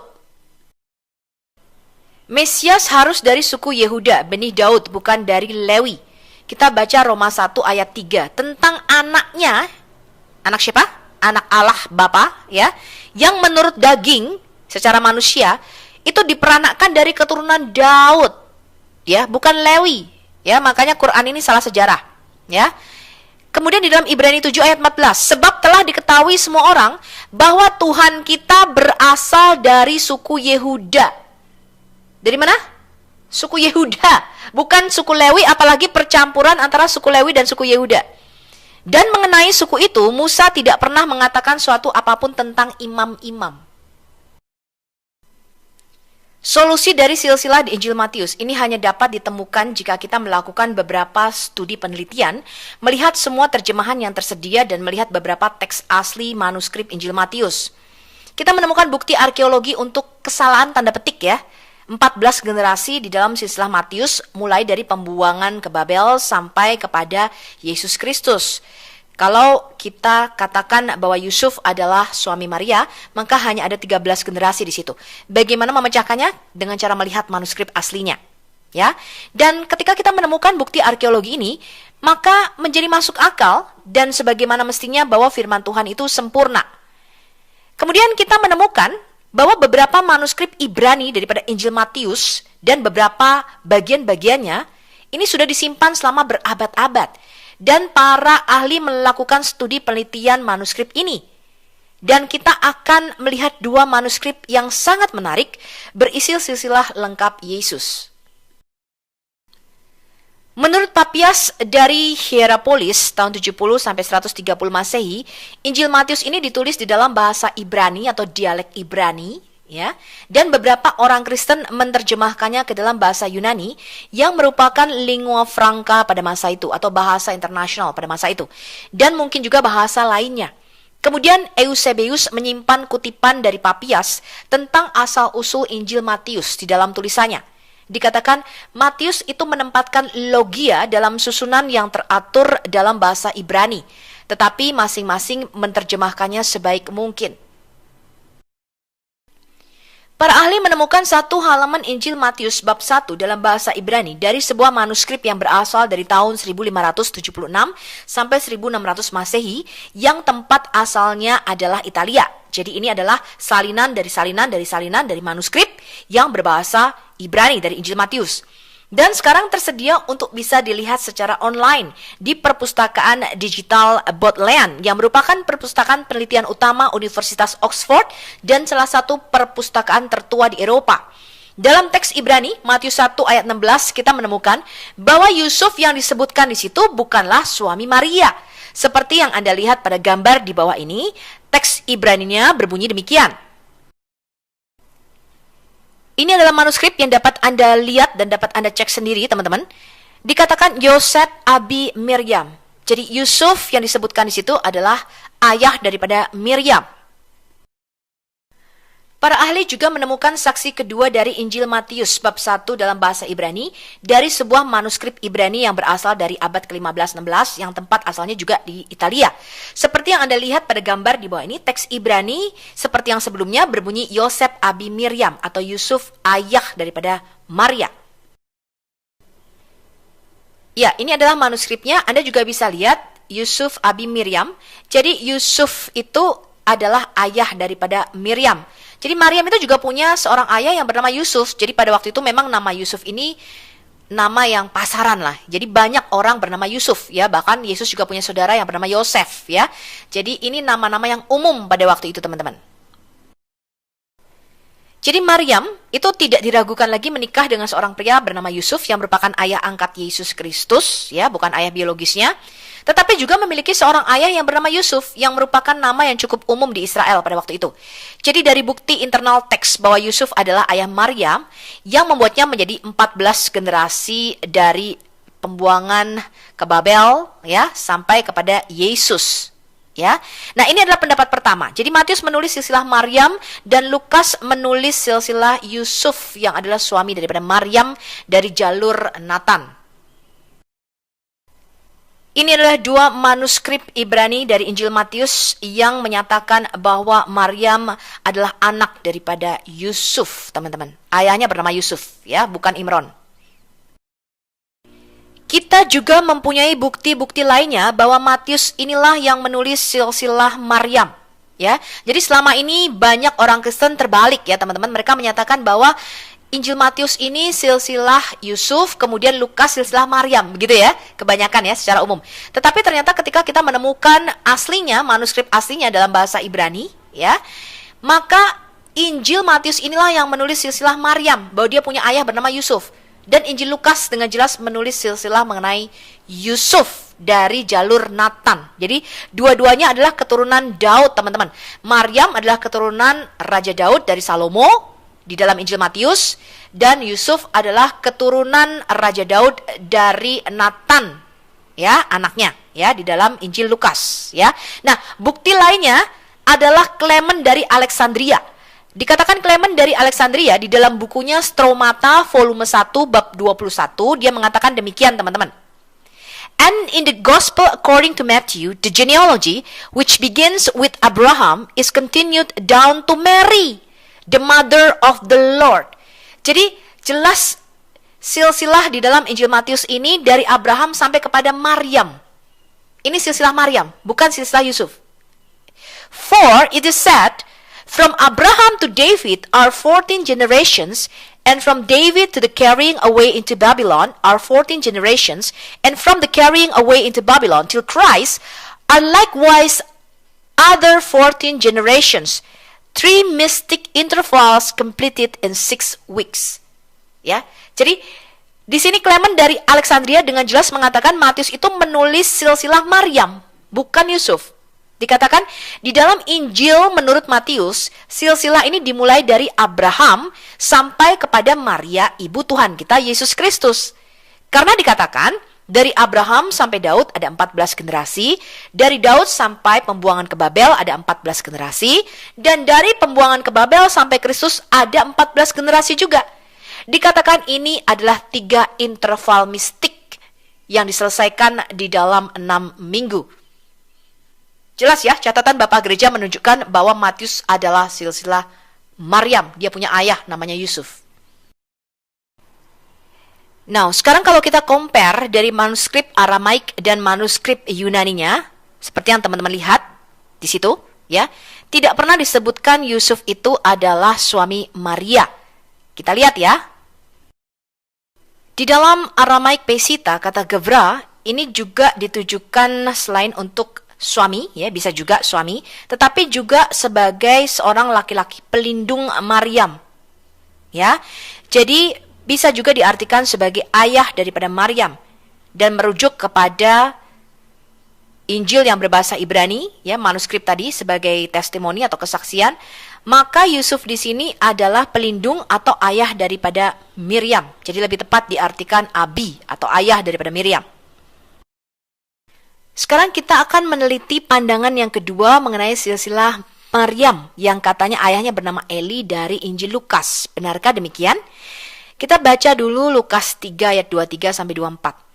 Mesias harus dari suku Yehuda, benih Daud, bukan dari Lewi. Kita baca Roma 1 ayat 3 tentang anaknya. Anak siapa? Anak Allah Bapa, ya, yang menurut daging secara manusia itu diperanakkan dari keturunan Daud, ya, bukan Lewi. Ya, makanya Quran ini salah sejarah, ya. Kemudian di dalam Ibrani 7 ayat 14, sebab telah diketahui semua orang bahwa Tuhan kita berasal dari suku Yehuda. Dari mana? Suku Yehuda, bukan suku Lewi, apalagi percampuran antara suku Lewi dan suku Yehuda. Dan mengenai suku itu, Musa tidak pernah mengatakan suatu apapun tentang imam-imam. Solusi dari silsilah di Injil Matius ini hanya dapat ditemukan jika kita melakukan beberapa studi penelitian, melihat semua terjemahan yang tersedia dan melihat beberapa teks asli manuskrip Injil Matius. Kita menemukan bukti arkeologi untuk kesalahan tanda petik, ya. 14 generasi di dalam silsilah Matius, mulai dari pembuangan ke Babel sampai kepada Yesus Kristus. Kalau kita katakan bahwa Yusuf adalah suami Maria, maka hanya ada 13 generasi di situ. Bagaimana memecahkannya? Dengan cara melihat manuskrip aslinya. Ya. Dan ketika kita menemukan bukti arkeologi ini, maka menjadi masuk akal dan sebagaimana mestinya bahwa firman Tuhan itu sempurna. Kemudian kita menemukan bahwa beberapa manuskrip Ibrani daripada Injil Matius dan beberapa bagian-bagiannya ini sudah disimpan selama berabad-abad. Dan para ahli melakukan studi penelitian manuskrip ini. Dan kita akan melihat dua manuskrip yang sangat menarik berisi silsilah lengkap Yesus. Menurut Papias dari Hierapolis tahun 70 sampai 130 Masehi, Injil Matius ini ditulis di dalam bahasa Ibrani atau dialek Ibrani, ya. Dan beberapa orang Kristen menerjemahkannya ke dalam bahasa Yunani yang merupakan lingua franca pada masa itu atau bahasa internasional pada masa itu. Dan mungkin juga bahasa lainnya. Kemudian Eusebius menyimpan kutipan dari Papias tentang asal-usul Injil Matius di dalam tulisannya. Dikatakan Matius itu menempatkan logia dalam susunan yang teratur dalam bahasa Ibrani, tetapi masing-masing menerjemahkannya sebaik mungkin. Para ahli menemukan satu halaman Injil Matius bab 1 dalam bahasa Ibrani dari sebuah manuskrip yang berasal dari tahun 1576 sampai 1600 Masehi yang tempat asalnya adalah Italia. Jadi ini adalah salinan dari manuskrip yang berbahasa Ibrani dari Injil Matius. Dan sekarang tersedia untuk bisa dilihat secara online di perpustakaan digital Bodleian yang merupakan perpustakaan penelitian utama Universitas Oxford dan salah satu perpustakaan tertua di Eropa. Dalam teks Ibrani, Matius 1 ayat 16, kita menemukan bahwa Yusuf yang disebutkan di situ bukanlah suami Maria. Seperti yang Anda lihat pada gambar di bawah ini, teks Ibraninya berbunyi demikian. Ini adalah manuskrip yang dapat Anda lihat dan dapat Anda cek sendiri, teman-teman. Dikatakan Yosef Abi Miriam. Jadi Yusuf yang disebutkan di situ adalah ayah daripada Miriam. Para ahli juga menemukan saksi kedua dari Injil Matius bab 1 dalam bahasa Ibrani dari sebuah manuskrip Ibrani yang berasal dari abad ke-15-16 yang tempat asalnya juga di Italia. Seperti yang Anda lihat pada gambar di bawah ini, teks Ibrani seperti yang sebelumnya berbunyi Yosef Abi Miriam atau Yusuf ayah daripada Maria. Ya, ini adalah manuskripnya. Anda juga bisa lihat Yusuf Abi Miriam. Jadi Yusuf itu adalah ayah daripada Miriam. Jadi Maryam itu juga punya seorang ayah yang bernama Yusuf. Jadi pada waktu itu memang nama Yusuf ini nama yang pasaran lah. Jadi banyak orang bernama Yusuf ya. Bahkan Yesus juga punya saudara yang bernama Yosef ya. Jadi ini nama-nama yang umum pada waktu itu teman-teman. Jadi Maryam itu tidak diragukan lagi menikah dengan seorang pria bernama Yusuf yang merupakan ayah angkat Yesus Kristus ya, bukan ayah biologisnya. Tetapi juga memiliki seorang ayah yang bernama Yusuf yang merupakan nama yang cukup umum di Israel pada waktu itu. Jadi dari bukti internal teks bahwa Yusuf adalah ayah Maryam yang membuatnya menjadi 14 generasi dari pembuangan ke Babel ya sampai kepada Yesus. Ya. Nah, ini adalah pendapat pertama. Jadi Matius menulis silsilah Maryam dan Lukas menulis silsilah Yusuf yang adalah suami daripada Maryam dari jalur Nathan. Ini adalah dua manuskrip Ibrani dari Injil Matius yang menyatakan bahwa Maryam adalah anak daripada Yusuf, teman-teman. Ayahnya bernama Yusuf, ya, bukan Imron. Kita juga mempunyai bukti-bukti lainnya bahwa Matius inilah yang menulis silsilah Maryam, ya. Jadi selama ini banyak orang Kristen terbalik ya, teman-teman. Mereka menyatakan bahwa Injil Matius ini silsilah Yusuf, kemudian Lukas silsilah Maryam, begitu ya, kebanyakan ya secara umum. Tetapi ternyata ketika kita menemukan aslinya, manuskrip aslinya dalam bahasa Ibrani, ya, maka Injil Matius inilah yang menulis silsilah Maryam, bahwa dia punya ayah bernama Yusuf. Dan Injil Lukas dengan jelas menulis silsilah mengenai Yusuf dari jalur Nathan. Jadi dua-duanya adalah keturunan Daud, teman-teman. Maryam adalah keturunan Raja Daud dari Salomo di dalam Injil Matius, dan Yusuf adalah keturunan Raja Daud dari Nathan, ya, anaknya, ya, di dalam Injil Lukas, ya. Nah, bukti lainnya adalah Clement dari Alexandria. Dikatakan Clement dari Alexandria di dalam bukunya Stromata volume 1 bab 21, dia mengatakan demikian, teman-teman. And in the gospel according to Matthew, the genealogy which begins with Abraham is continued down to Mary, the mother of the Lord. Jadi jelas silsilah di dalam Injil Matius ini dari Abraham sampai kepada Maryam. Ini silsilah Maryam, bukan silsilah Yusuf. For it is said, from Abraham to David are 14 generations, and from David to the carrying away into Babylon are 14 generations, and from the carrying away into Babylon till Christ are likewise other 14 generations. 3 mystic intervals completed in 6 weeks. Ya, jadi di sini Clement dari Alexandria dengan jelas mengatakan Matius itu menulis silsilah Maryam, bukan Yusuf. Dikatakan di dalam Injil menurut Matius, silsilah ini dimulai dari Abraham sampai kepada Maria, ibu Tuhan kita Yesus Kristus. Karena dikatakan dari Abraham sampai Daud ada 14 generasi, dari Daud sampai pembuangan ke Babel ada 14 generasi, dan dari pembuangan ke Babel sampai Kristus ada 14 generasi juga. Dikatakan ini adalah 3 interval mistik yang diselesaikan di dalam 6 minggu. Jelas ya, catatan Bapak Gereja menunjukkan bahwa Matius adalah silsilah Maryam. Dia punya ayah namanya Yusuf. Nah, sekarang kalau kita compare dari manuskrip Aramaik dan manuskrip Yunaninya, seperti yang teman-teman lihat di situ, ya, tidak pernah disebutkan Yusuf itu adalah suami Maria. Kita lihat ya. Di dalam Aramaik Pesita, kata Gevra, ini juga ditujukan selain untuk suami, ya, bisa juga suami, tetapi juga sebagai seorang laki-laki pelindung Maryam. Ya. Jadi bisa juga diartikan sebagai ayah daripada Maryam dan merujuk kepada Injil yang berbahasa Ibrani, ya, manuskrip tadi sebagai testimoni atau kesaksian. Maka Yusuf di sini adalah pelindung atau ayah daripada Miriam. Jadi lebih tepat diartikan abi atau ayah daripada Miriam. Sekarang kita akan meneliti pandangan yang kedua mengenai silsilah Maryam yang katanya ayahnya bernama Eli dari Injil Lukas. Benarkah demikian? Kita baca dulu Lukas 3 ayat 23 sampai 24.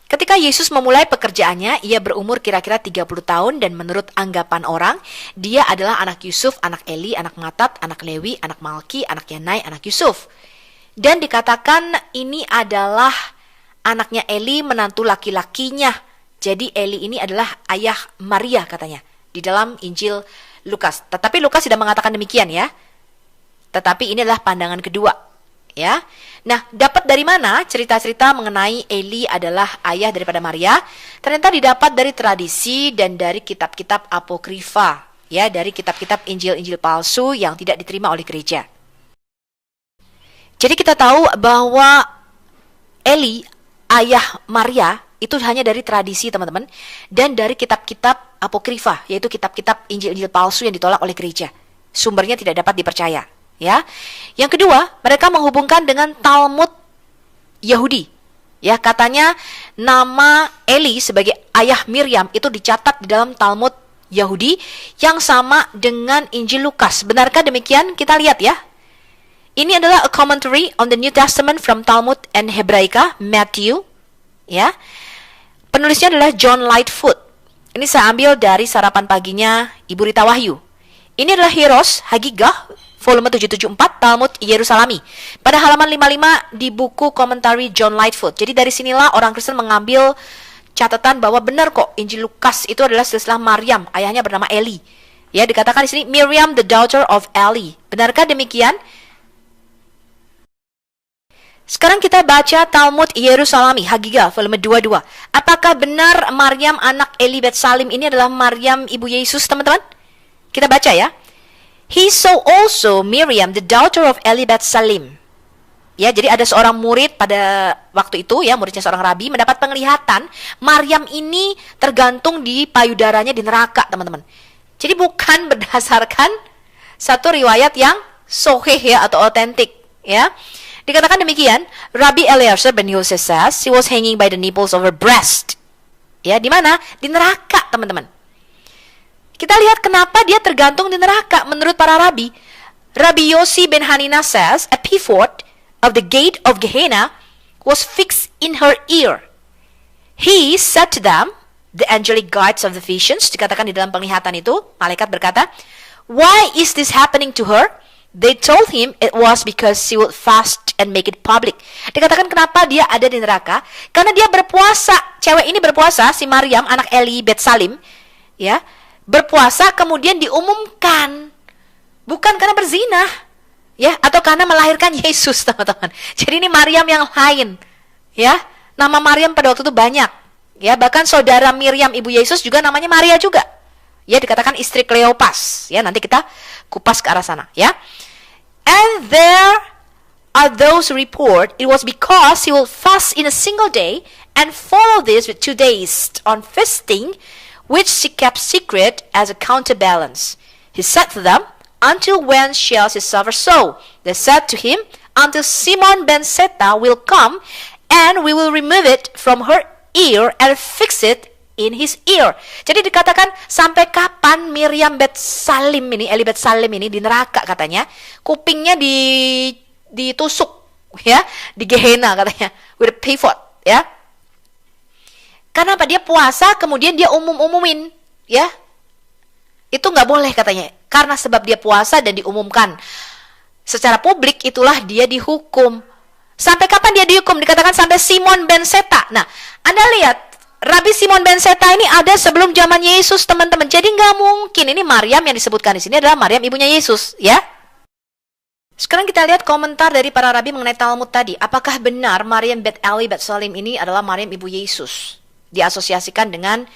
Ketika Yesus memulai pekerjaannya, ia berumur kira-kira 30 tahun dan menurut anggapan orang, dia adalah anak Yusuf, anak Eli, anak Matat, anak Lewi, anak Malki, anak Yanai, anak Yusuf. Dan dikatakan ini adalah anaknya Eli, menantu laki-lakinya. Jadi Eli ini adalah ayah Maria katanya di dalam Injil Lukas. Tetapi Lukas tidak mengatakan demikian ya. Tetapi ini adalah pandangan kedua. Ya. Nah, dapat dari mana cerita-cerita mengenai Eli adalah ayah daripada Maria? Ternyata didapat dari tradisi dan dari kitab-kitab apokrifa, ya, dari kitab-kitab Injil-Injil palsu yang tidak diterima oleh gereja. Jadi kita tahu bahwa Eli, ayah Maria, itu hanya dari tradisi teman-teman, dan dari kitab-kitab apokrifa, yaitu kitab-kitab Injil-Injil palsu yang ditolak oleh gereja. Sumbernya tidak dapat dipercaya. Ya, yang kedua, mereka menghubungkan dengan Talmud Yahudi. Ya, katanya nama Eli sebagai ayah Miriam itu dicatat di dalam Talmud Yahudi yang sama dengan Injil Lukas. Benarkah demikian? Kita lihat ya. Ini adalah a commentary on the New Testament from Talmud and Hebraika, Matthew. Ya, penulisnya adalah John Lightfoot. Ini saya ambil dari sarapan paginya Ibu Rita Wahyu. Ini adalah Hiros Hagigah volume 774 Talmud Yerusalemi pada halaman 55 di buku komentari John Lightfoot. Jadi dari sinilah orang Kristen mengambil catatan bahwa benar kok Injil Lukas itu adalah silsilah Maryam, ayahnya bernama Eli. Ya, dikatakan di sini Miriam the daughter of Eli. Benarkah demikian? Sekarang kita baca Talmud Yerusalemi Hagigah volume 22. Apakah benar Maryam anak Eli Bet Salim ini adalah Maryam ibu Yesus, teman-teman? Kita baca ya. He saw also Miriam, the daughter of Eli Bet Salim. Ya, jadi ada seorang murid pada waktu itu, ya, muridnya seorang rabi, mendapat penglihatan Maryam ini tergantung di payudaranya di neraka, teman-teman. Jadi bukan berdasarkan satu riwayat yang sahih ya atau otentik, ya. Dikatakan demikian, Rabbi Eliezer ben Yosef says she was hanging by the nipples of her breast. Ya, di mana? Di neraka, teman-teman. Kita lihat kenapa dia tergantung di neraka menurut para rabi. Rabbi Yossi ben Hanina says a pivot of the gate of Gehenna was fixed in her ear. He said to them, the angelic guides of the visions, dikatakan di dalam penglihatan itu, malaikat berkata, why is this happening to her? They told him it was because she would fast and make it public. Dikatakan kenapa dia ada di neraka? Karena dia berpuasa. Cewek ini berpuasa, si Maryam, anak Eli Bet Salim, ya, berpuasa kemudian diumumkan. Bukan karena berzina, ya, atau karena melahirkan Yesus, teman-teman. Jadi ini Maryam yang lain, ya. Nama Maryam pada waktu itu banyak, ya. Bahkan saudara Miriam ibu Yesus juga namanya Maria juga, ya, dikatakan istri Kleopas, ya. Nanti kita kupas ke arah sana, ya. And there are those who report it was because he will fast in a single day and follow this with 2 days on fasting, which she kept secret as a counterbalance. He said to them, until when shall she suffer so? They said to him, until Simon ben Seta will come, and we will remove it from her ear and fix it in his ear. Jadi dikatakan sampai kapan Miriam Bet Salim ini, Eli Bet Salim ini di neraka katanya, kupingnya ditusuk, ya, di Gehenna katanya, with a pivot, ya. Karena apa? Dia puasa, kemudian dia umumin, ya. Itu nggak boleh katanya. Karena sebab dia puasa dan diumumkan secara publik, itulah dia dihukum. Sampai kapan dia dihukum? Dikatakan sampai Simon ben Seta. Nah, Anda lihat, Rabi Simon ben Seta ini ada sebelum zaman Yesus, teman-teman. Jadi nggak mungkin ini Maryam yang disebutkan di sini adalah Maryam ibunya Yesus, ya. Sekarang kita lihat komentar dari para rabi mengenai Talmud tadi. Apakah benar Maryam Bet Eli Bet Salim ini adalah Maryam ibu Yesus? Diasosiasikan dengan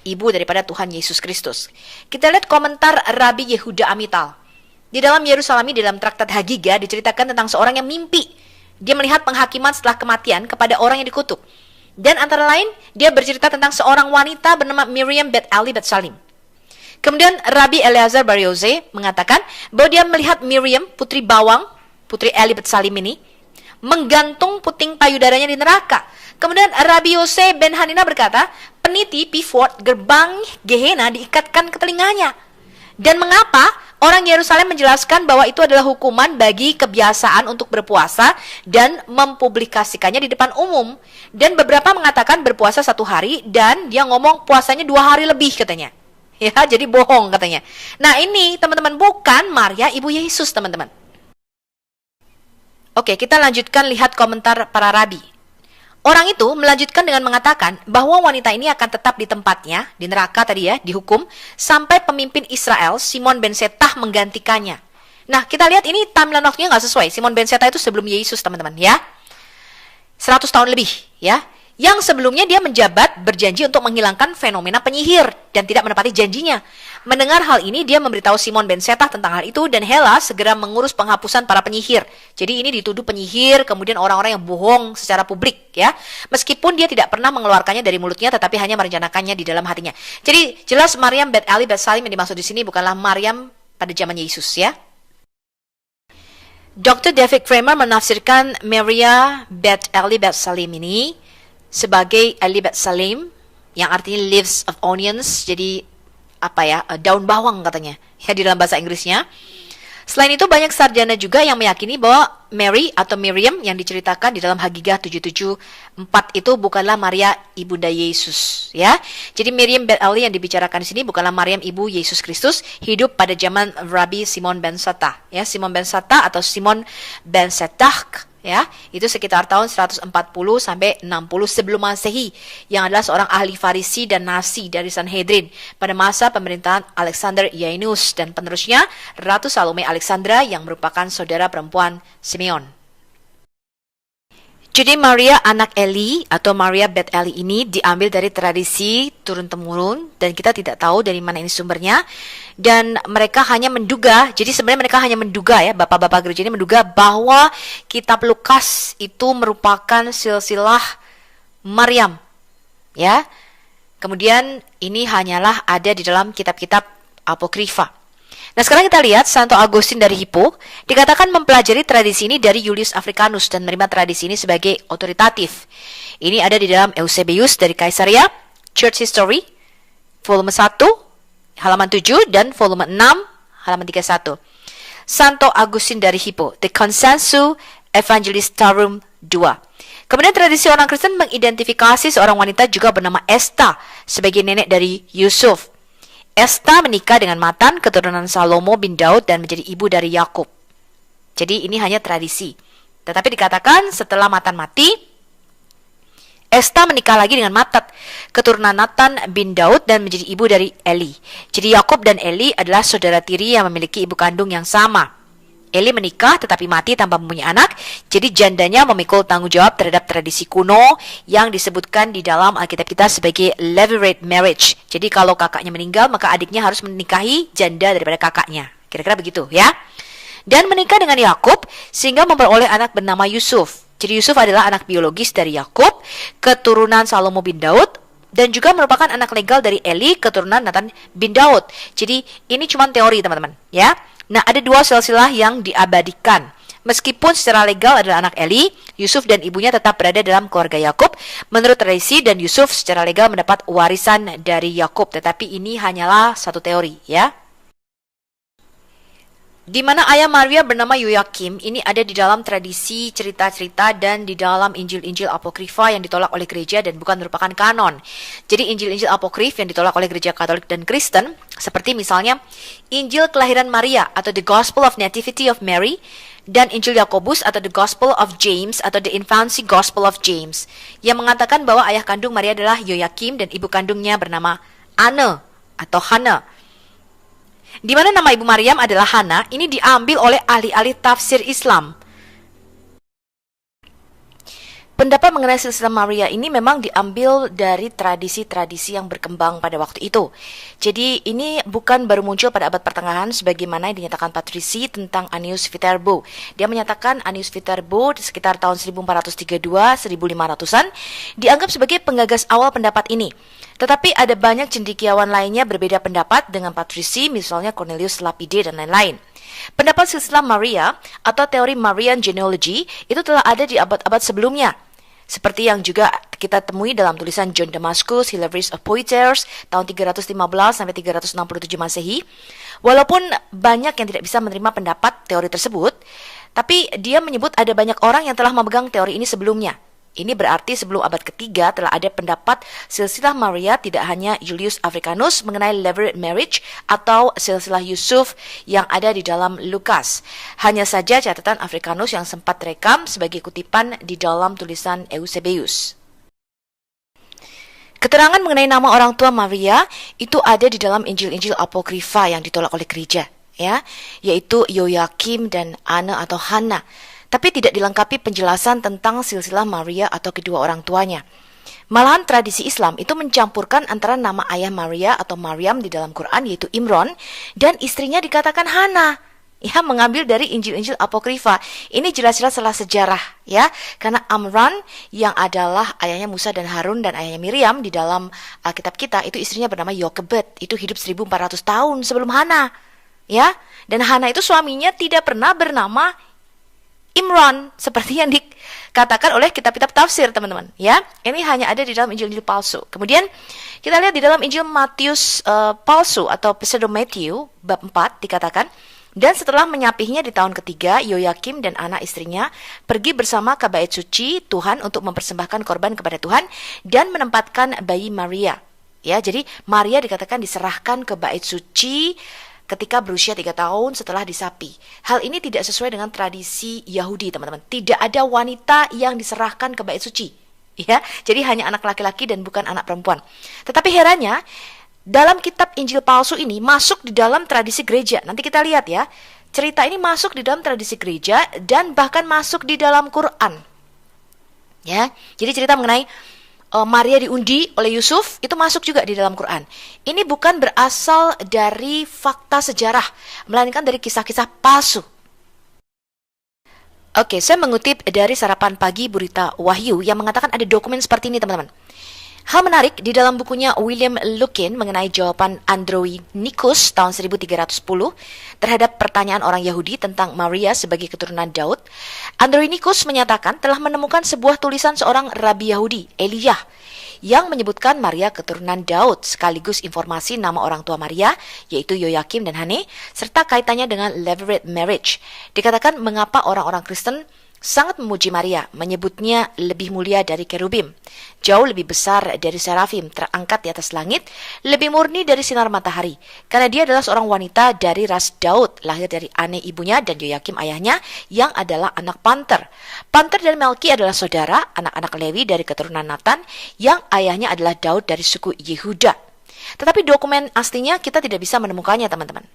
ibu daripada Tuhan Yesus Kristus. Kita lihat komentar Rabi Yehuda Amital. Di dalam Yerusalem, di dalam traktat Hagiga diceritakan tentang seorang yang mimpi. Dia melihat penghakiman setelah kematian kepada orang yang dikutuk. Dan antara lain, dia bercerita tentang seorang wanita bernama Miriam Bet Ali Bet Salim. Kemudian Rabbi Eliezer Bar Yose mengatakan bahwa dia melihat Miriam, putri bawang, putri Eli Bet Salim ini, menggantung puting payudaranya di neraka. Kemudian Rabbi Yose Ben Hanina berkata, peniti pivot gerbang Gehenna diikatkan ke telinganya. Dan mengapa? Orang Yerusalem menjelaskan bahwa itu adalah hukuman bagi kebiasaan untuk berpuasa dan mempublikasikannya di depan umum. Dan beberapa mengatakan berpuasa 1 hari dan dia ngomong puasanya 2 hari lebih katanya. Ya, jadi bohong katanya. Nah ini teman-teman bukan Maria ibu Yesus teman-teman. Oke, kita lanjutkan lihat komentar para rabi. Orang itu melanjutkan dengan mengatakan bahwa wanita ini akan tetap di tempatnya, di neraka tadi ya, dihukum, sampai pemimpin Israel, Simon ben Setah menggantikannya. Nah, kita lihat ini timeline waktunya nggak sesuai. Simon ben Setah itu sebelum Yesus, teman-teman, ya. 100 tahun lebih, ya. Yang sebelumnya dia menjabat berjanji untuk menghilangkan fenomena penyihir dan tidak menepati janjinya. Mendengar hal ini, dia memberitahu Simon ben Setah tentang hal itu dan Hela segera mengurus penghapusan para penyihir. Jadi ini dituduh penyihir, kemudian orang-orang yang bohong secara publik, ya. Meskipun dia tidak pernah mengeluarkannya dari mulutnya, tetapi hanya merencanakannya di dalam hatinya. Jadi jelas Maryam Bet Ali Bet Salim yang dimaksud di sini bukanlah Maryam pada zaman Yesus, ya. Dr. David Kramer menafsirkan Maria Bet Ali Bet Salim ini sebagai Ali Bet Salim yang artinya leaves of onions, jadi daun bawang katanya ya di dalam bahasa Inggrisnya. Selain itu banyak sarjana juga yang meyakini bahwa Mary atau Miriam yang diceritakan di dalam Hagigah 774 itu bukanlah Maria ibunda Yesus, ya. Jadi Miriam Bet Ali yang dibicarakan di sini bukanlah Maryam ibu Yesus Kristus, hidup pada zaman Rabbi Simon ben Setah, ya. Simon ben Setah atau Simon ben Setah, ya, itu sekitar tahun 140 sampai 60 sebelum Masehi, yang adalah seorang ahli Farisi dan nasi dari Sanhedrin pada masa pemerintahan Alexander Ianus dan penerusnya Ratu Salome Alexandra yang merupakan saudara perempuan Simeon. Jadi Maria anak Eli atau Maria Bet Eli ini diambil dari tradisi turun-temurun dan kita tidak tahu dari mana ini sumbernya. Dan mereka hanya menduga, jadi sebenarnya mereka hanya menduga ya, bapak-bapak gereja ini menduga bahwa kitab Lukas itu merupakan silsilah Maryam, ya. Kemudian ini hanyalah ada di dalam kitab-kitab apokrifa. Nah sekarang kita lihat Santo Agustin dari Hippo dikatakan mempelajari tradisi ini dari Julius Africanus dan menerima tradisi ini sebagai otoritatif. Ini ada di dalam Eusebius dari Kaisaria, Church History, volume 1, halaman 7 dan volume 6 halaman 31. Santo Agustin dari Hippo, The Consensus Evangelistarum 2. Kemudian tradisi orang Kristen mengidentifikasi seorang wanita juga bernama Esta sebagai nenek dari Yusuf. Esta menikah dengan Matan, keturunan Salomo bin Daud dan menjadi ibu dari Yakub. Jadi ini hanya tradisi. Tetapi dikatakan setelah Matan mati, Esta menikah lagi dengan Matat, keturunan Nathan bin Daud dan menjadi ibu dari Eli. Jadi Yakub dan Eli adalah saudara tiri yang memiliki ibu kandung yang sama. Eli menikah tetapi mati tanpa mempunyai anak, jadi jandanya memikul tanggung jawab terhadap tradisi kuno yang disebutkan di dalam Alkitab kita sebagai levirate marriage. Jadi kalau kakaknya meninggal, maka adiknya harus menikahi janda daripada kakaknya. Kira-kira begitu ya. Dan menikah dengan Yakub sehingga memperoleh anak bernama Yusuf. Jadi Yusuf adalah anak biologis dari Yakub, keturunan Salomo bin Daud, dan juga merupakan anak legal dari Eli, keturunan Nathan bin Daud. Jadi ini cuma teori teman-teman ya. Nah, ada dua silsilah yang diabadikan. Meskipun secara legal adalah anak Eli, Yusuf dan ibunya tetap berada dalam keluarga Yakub. Menurut tradisi dan Yusuf secara legal mendapat warisan dari Yakub, tetapi ini hanyalah satu teori, ya. Di mana ayah Maria bernama Yoyakim, ini ada di dalam tradisi cerita-cerita dan di dalam Injil-Injil apokrifa yang ditolak oleh gereja dan bukan merupakan kanon. Jadi Injil-Injil apokrif yang ditolak oleh gereja Katolik dan Kristen, seperti misalnya Injil Kelahiran Maria atau The Gospel of Nativity of Mary, dan Injil Yakobus atau The Gospel of James atau The Infancy Gospel of James, yang mengatakan bahwa ayah kandung Maria adalah Yoyakim dan ibu kandungnya bernama Anne atau Hana. Di mana nama ibu Maryam adalah Hana, ini diambil oleh ahli-ahli tafsir Islam. Pendapat mengenai silsilah Maria ini memang diambil dari tradisi-tradisi yang berkembang pada waktu itu. Jadi ini bukan baru muncul pada abad pertengahan sebagaimana yang dinyatakan Patrisi tentang Annius Viterbo. Dia menyatakan Annius Viterbo di sekitar tahun 1432-1500-an dianggap sebagai penggagas awal pendapat ini. Tetapi ada banyak cendekiawan lainnya berbeda pendapat dengan Patrisi, misalnya Cornelius Lapide dan lain-lain. Pendapat silsilah Maria atau teori Marian genealogy itu telah ada di abad-abad sebelumnya. Seperti yang juga kita temui dalam tulisan John Damascus, Hilarius of Poitiers, tahun 315-367 Masehi. Walaupun banyak yang tidak bisa menerima pendapat teori tersebut, tapi dia menyebut ada banyak orang yang telah memegang teori ini sebelumnya. Ini berarti sebelum abad ketiga telah ada pendapat silsilah Maria tidak hanya Julius Africanus mengenai levirate marriage atau silsilah Yusuf yang ada di dalam Lukas. Hanya saja catatan Africanus yang sempat rekam sebagai kutipan di dalam tulisan Eusebius. Keterangan mengenai nama orang tua Maria itu ada di dalam Injil-Injil Apokrifa yang ditolak oleh gereja, ya, yaitu Yoyakim dan Anna atau Hana. Tapi tidak dilengkapi penjelasan tentang silsilah Maria atau kedua orang tuanya. Malahan tradisi Islam itu mencampurkan antara nama ayah Maria atau Maryam di dalam Quran yaitu Imron dan istrinya dikatakan Hana. Ya, mengambil dari Injil-Injil Apokrifa. Ini jelas-jelas salah sejarah, ya. Karena Amran yang adalah ayahnya Musa dan Harun dan ayahnya Miriam di dalam Alkitab kita itu istrinya bernama Yokebed. Itu hidup 1400 tahun sebelum Hana. Ya, dan Hana itu suaminya tidak pernah bernama Imran, seperti yang dikatakan oleh kitab-kitab tafsir, teman-teman. Ya, ini hanya ada di dalam Injil-Injil palsu. Kemudian kita lihat di dalam Injil Matius palsu atau Pseudo Matthew bab 4 dikatakan, dan setelah menyapihnya di tahun ketiga, Yoyakim dan anak istrinya pergi bersama ke bait suci Tuhan untuk mempersembahkan korban kepada Tuhan dan menempatkan bayi Maria. Ya, jadi Maria dikatakan diserahkan ke bait suci ketika berusia 3 tahun setelah disapi. Hal ini tidak sesuai dengan tradisi Yahudi, teman-teman. Tidak ada wanita yang diserahkan ke bait suci. Ya, jadi hanya anak laki-laki dan bukan anak perempuan. Tetapi herannya, dalam kitab Injil palsu ini masuk di dalam tradisi gereja. Nanti kita lihat ya. Cerita ini masuk di dalam tradisi gereja dan bahkan masuk di dalam Quran. Ya, jadi cerita mengenai Maria diundi oleh Yusuf itu masuk juga di dalam Quran. Ini bukan berasal dari fakta sejarah, melainkan dari kisah-kisah palsu. Oke, saya mengutip dari Sarapan Pagi Berita Wahyu yang mengatakan ada dokumen seperti ini, teman-teman. Hal menarik di dalam bukunya William Lukin mengenai jawaban Andronicus tahun 1310 terhadap pertanyaan orang Yahudi tentang Maria sebagai keturunan Daud, Andronicus menyatakan telah menemukan sebuah tulisan seorang rabi Yahudi, Eliyah, yang menyebutkan Maria keturunan Daud sekaligus informasi nama orang tua Maria yaitu Yoyakim dan Hane serta kaitannya dengan levirate marriage. Dikatakan mengapa orang-orang Kristen sangat memuji Maria, menyebutnya lebih mulia dari kerubim, jauh lebih besar dari serafim, terangkat di atas langit, lebih murni dari sinar matahari. Karena dia adalah seorang wanita dari ras Daud, lahir dari Ane ibunya dan Yoyakim ayahnya, yang adalah anak Panter. Panter dan Melki adalah saudara, anak-anak Lewi dari keturunan Nathan, yang ayahnya adalah Daud dari suku Yehuda. Tetapi dokumen aslinya kita tidak bisa menemukannya, teman-teman.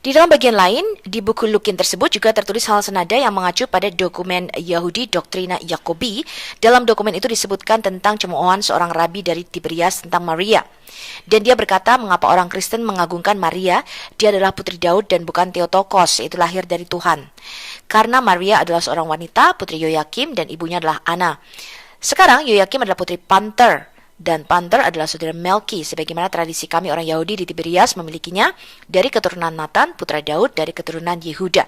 Di dalam bagian lain, di buku Lukin tersebut juga tertulis hal senada yang mengacu pada dokumen Yahudi Doktrina Yakobi. Dalam dokumen itu disebutkan tentang cemoohan seorang rabi dari Tiberias tentang Maria. Dan dia berkata mengapa orang Kristen mengagungkan Maria, dia adalah putri Daud dan bukan Theotokos, yaitu lahir dari Tuhan. Karena Maria adalah seorang wanita, putri Yoyakim, dan ibunya adalah Anna. Sekarang Yoyakim adalah putri Panter. Dan Panter adalah saudara Melki, sebagaimana tradisi kami orang Yahudi di Tiberias memilikinya dari keturunan Nathan, putra Daud dari keturunan Yehuda.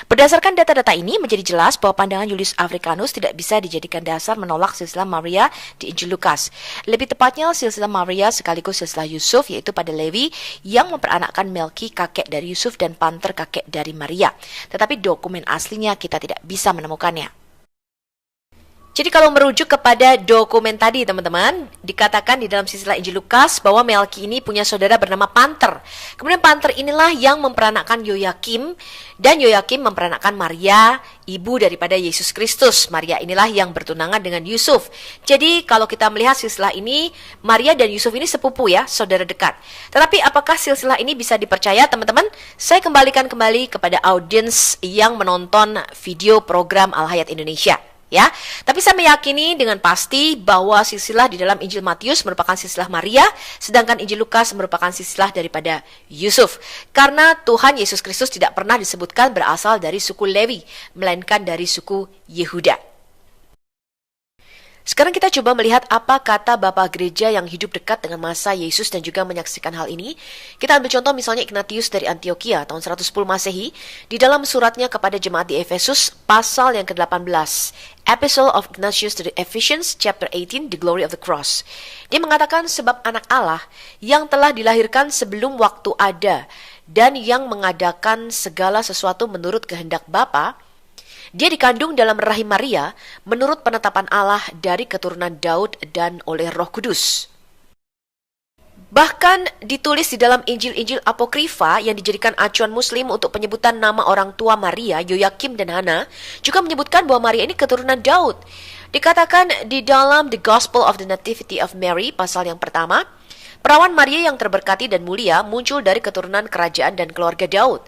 Berdasarkan data-data ini menjadi jelas bahwa pandangan Julius Africanus tidak bisa dijadikan dasar menolak silsilah Maria di Injil Lukas. Lebih tepatnya silsilah Maria sekaligus silsilah Yusuf yaitu pada Lewi yang memperanakkan Melki kakek dari Yusuf dan Panter kakek dari Maria. Tetapi dokumen aslinya kita tidak bisa menemukannya. Jadi kalau merujuk kepada dokumen tadi teman-teman, dikatakan di dalam silsilah Injil Lukas bahwa Melki ini punya saudara bernama Panter. Kemudian Panter inilah yang memperanakkan Yoyakim, dan Yoyakim memperanakkan Maria, ibu daripada Yesus Kristus. Maria inilah yang bertunangan dengan Yusuf. Jadi kalau kita melihat silsilah ini, Maria dan Yusuf ini sepupu ya, saudara dekat. Tetapi apakah silsilah ini bisa dipercaya teman-teman? Saya kembalikan kembali kepada audiens yang menonton video program Al-Hayat Indonesia. Ya, tapi saya meyakini dengan pasti bahwa silsilah di dalam Injil Matius merupakan silsilah Maria, sedangkan Injil Lukas merupakan silsilah daripada Yusuf. Karena Tuhan Yesus Kristus tidak pernah disebutkan berasal dari suku Lewi, melainkan dari suku Yehuda. Sekarang kita coba melihat apa kata Bapak Gereja yang hidup dekat dengan masa Yesus dan juga menyaksikan hal ini. Kita ambil contoh misalnya Ignatius dari Antioquia tahun 110 Masehi di dalam suratnya kepada jemaat di Efesus pasal yang ke-18. Epistle of Ignatius to the Ephesians chapter 18, The Glory of the Cross. Dia mengatakan sebab anak Allah yang telah dilahirkan sebelum waktu ada dan yang mengadakan segala sesuatu menurut kehendak Bapa, dia dikandung dalam rahim Maria menurut penetapan Allah dari keturunan Daud dan oleh Roh Kudus. Bahkan ditulis di dalam Injil-Injil Apokrifa yang dijadikan acuan Muslim untuk penyebutan nama orang tua Maria, Yoyakim dan Hana, juga menyebutkan bahwa Maria ini keturunan Daud. Dikatakan di dalam The Gospel of the Nativity of Mary, pasal yang pertama, perawan Maria yang terberkati dan mulia muncul dari keturunan kerajaan dan keluarga Daud.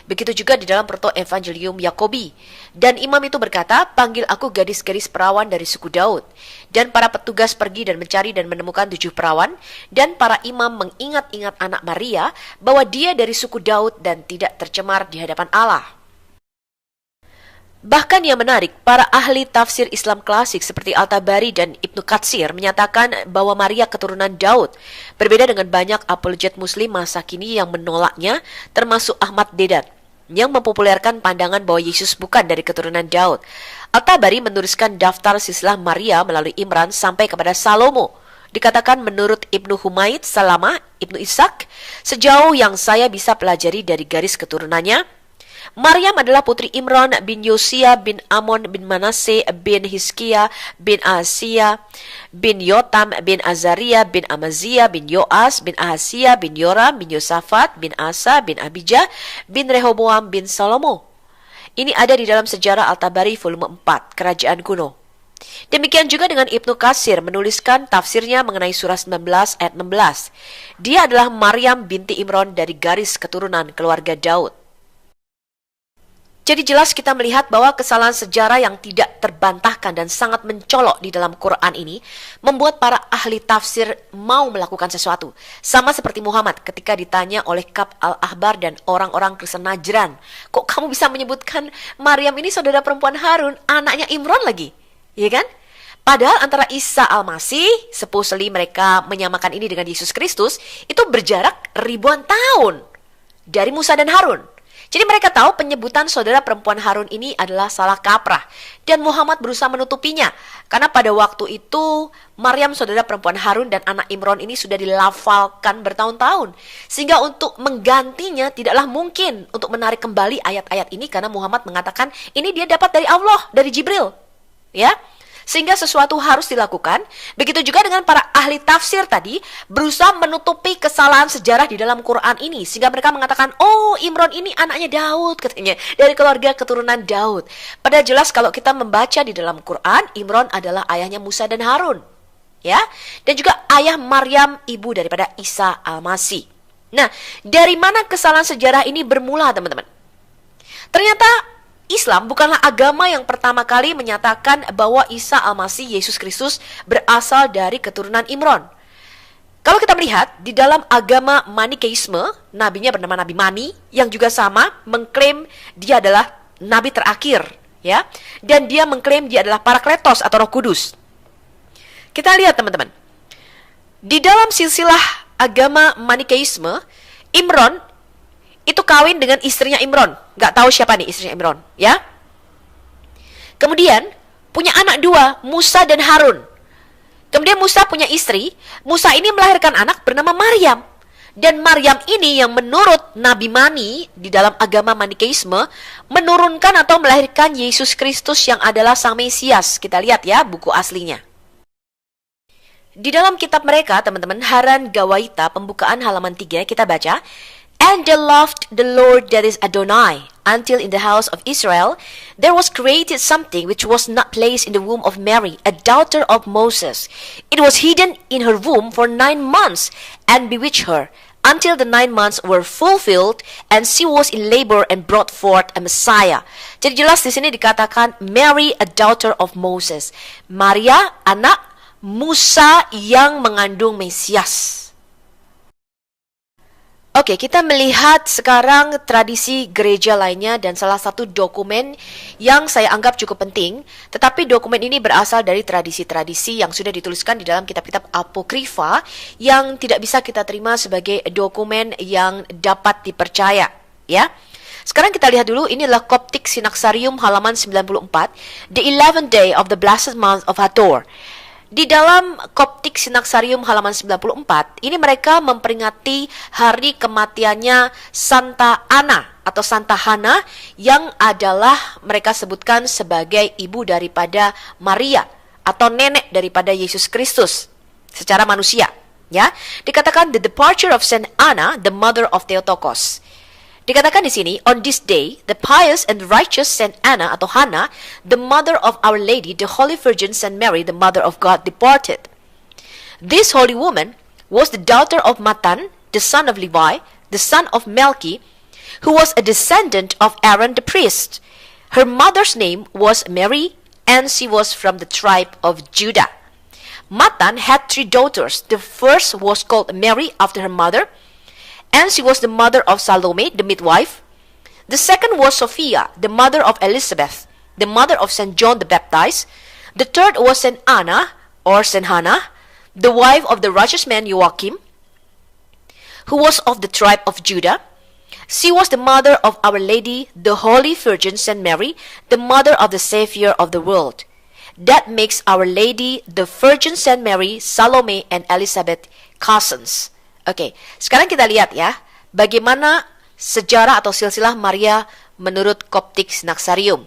Begitu juga di dalam Proto Evangelium Yakobi. Dan imam itu berkata, panggil aku gadis-gadis perawan dari suku Daud. Dan para petugas pergi dan mencari dan menemukan 7 perawan. Dan para imam mengingat-ingat anak Maria bahwa dia dari suku Daud dan tidak tercemar di hadapan Allah. Bahkan yang menarik, para ahli tafsir Islam klasik seperti Al-Tabari dan Ibnu Katsir menyatakan bahwa Maria keturunan Daud. Berbeda dengan banyak apologet muslim masa kini yang menolaknya, termasuk Ahmad Dedat, yang mempopulerkan pandangan bahwa Yesus bukan dari keturunan Daud. Al-Tabari menuliskan daftar silsilah Maria melalui Imran sampai kepada Salomo. Dikatakan menurut Ibnu Humaid, Salamah, Ibnu Ishak, sejauh yang saya bisa pelajari dari garis keturunannya, Maryam adalah putri Imran bin Yosia bin Amon bin Manasseh bin Hizkia bin Asia bin Yotam bin Azaria bin Amazia bin Yoas bin Ahasia bin Yoram bin Yosafat bin Asa bin Abijah bin Rehoboam bin Salomo. Ini ada di dalam sejarah Al-Tabari volume 4, Kerajaan Kuno. Demikian juga dengan Ibnu Katsir menuliskan tafsirnya mengenai surah 19 ayat 16. Dia adalah Maryam binti Imran dari garis keturunan keluarga Daud. Jadi jelas kita melihat bahwa kesalahan sejarah yang tidak terbantahkan dan sangat mencolok di dalam Quran ini membuat para ahli tafsir mau melakukan sesuatu. Sama seperti Muhammad ketika ditanya oleh Ka'b al-Ahbar dan orang-orang Kristen Najran, kok kamu bisa menyebutkan Maryam ini saudara perempuan Harun, anaknya Imran lagi? Iya kan? Padahal antara Isa Al-Masih, supposedly mereka menyamakan ini dengan Yesus Kristus, itu berjarak ribuan tahun dari Musa dan Harun. Jadi mereka tahu penyebutan saudara perempuan Harun ini adalah salah kaprah. Dan Muhammad berusaha menutupinya. Karena pada waktu itu Maryam saudara perempuan Harun dan anak Imran ini sudah dilafalkan bertahun-tahun. Sehingga untuk menggantinya tidaklah mungkin untuk menarik kembali ayat-ayat ini. Karena Muhammad mengatakan ini dia dapat dari Allah, dari Jibril. Ya. Sehingga sesuatu harus dilakukan. Begitu juga dengan para ahli tafsir tadi berusaha menutupi kesalahan sejarah di dalam Quran ini. Sehingga mereka mengatakan, oh Imran ini anaknya Daud katanya. Dari keluarga keturunan Daud. Padahal jelas kalau kita membaca di dalam Quran, Imran adalah ayahnya Musa dan Harun. Ya, dan juga ayah Maryam, ibu daripada Isa Al-Masih. Nah, dari mana kesalahan sejarah ini bermula teman-teman? Ternyata Islam bukanlah agama yang pertama kali menyatakan bahwa Isa Al-Masih Yesus Kristus berasal dari keturunan Imran. Kalau kita melihat di dalam agama Manikeisme, nabinya bernama Nabi Mani yang juga sama mengklaim dia adalah nabi terakhir, ya. Dan dia mengklaim dia adalah Parakletos atau Roh Kudus. Kita lihat teman-teman. Di dalam silsilah agama Manikeisme, Imran itu kawin dengan istrinya Imran. Nggak tahu siapa nih istrinya Imran, ya. Kemudian punya anak 2, Musa dan Harun. Kemudian Musa punya istri. Musa ini melahirkan anak bernama Maryam. Dan Maryam ini yang menurut Nabi Mani di dalam agama Manikeisme menurunkan atau melahirkan Yesus Kristus yang adalah Sang Mesias. Kita lihat ya buku aslinya. Di dalam kitab mereka, teman-teman, Haran Gawaita, pembukaan halaman 3, kita baca, "And they loved the Lord, that is Adonai, until in the house of Israel there was created something which was not placed in the womb of Mary, a daughter of Moses. It was hidden in her womb for 9 months, and bewitched her, until the 9 months were fulfilled, and she was in labor and brought forth a Messiah." Jadi jelas di sini dikatakan Mary, a daughter of Moses. Maria, anak Musa yang mengandung Mesias. Oke, kita melihat sekarang tradisi gereja lainnya dan salah satu dokumen yang saya anggap cukup penting, tetapi dokumen ini berasal dari tradisi-tradisi yang sudah dituliskan di dalam kitab-kitab apokrifa yang tidak bisa kita terima sebagai dokumen yang dapat dipercaya, ya. Sekarang kita lihat dulu, inilah Coptic Synaxarium halaman 94, The 11th day of the blessed month of Hathor. Di dalam Coptic Synaxarium halaman 94, ini mereka memperingati hari kematiannya Santa Ana atau Santa Hana yang adalah mereka sebutkan sebagai ibu daripada Maria atau nenek daripada Yesus Kristus secara manusia. Ya, dikatakan the departure of Saint Anna, the mother of Theotokos. Dikatakan di sini, on this day, the pious and righteous Saint Anna atau Hannah, the mother of Our Lady, the Holy Virgin Saint Mary, the mother of God, departed. This holy woman was the daughter of Matan, the son of Levi, the son of Melchi, who was a descendant of Aaron the priest. Her mother's name was Mary, and she was from the tribe of Judah. Matan had 3 daughters. The first was called Mary after her mother, and she was the mother of Salome, the midwife. The second was Sophia, the mother of Elizabeth, the mother of Saint John the Baptist. The third was Saint Anna, or Saint Hannah, the wife of the righteous man Joachim, who was of the tribe of Judah. She was the mother of Our Lady, the Holy Virgin Saint Mary, the mother of the Savior of the world. That makes Our Lady, the Virgin Saint Mary, Salome, and Elizabeth cousins. Oke, sekarang kita lihat ya, bagaimana sejarah atau silsilah Maria menurut Coptic Synaxarium.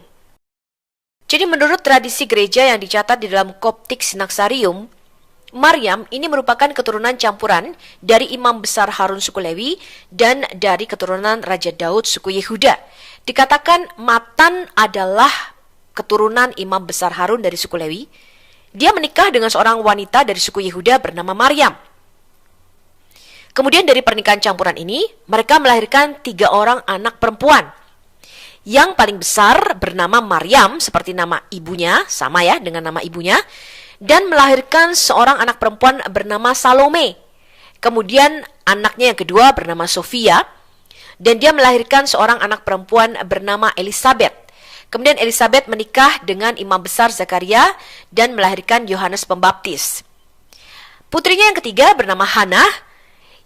Jadi menurut tradisi gereja yang dicatat di dalam Coptic Synaxarium, Maryam ini merupakan keturunan campuran dari imam besar Harun suku Lewi dan dari keturunan Raja Daud suku Yehuda. Dikatakan Matan adalah keturunan imam besar Harun dari suku Lewi. Dia menikah dengan seorang wanita dari suku Yehuda bernama Maryam. Kemudian dari pernikahan campuran ini, mereka melahirkan 3 orang anak perempuan. Yang paling besar bernama Maryam, seperti nama ibunya, sama ya dengan nama ibunya, dan melahirkan seorang anak perempuan bernama Salome. Kemudian anaknya yang kedua bernama Sofia, dan dia melahirkan seorang anak perempuan bernama Elizabeth. Kemudian Elizabeth menikah dengan imam besar Zakaria dan melahirkan Yohanes Pembaptis. Putrinya yang ketiga bernama Hannah,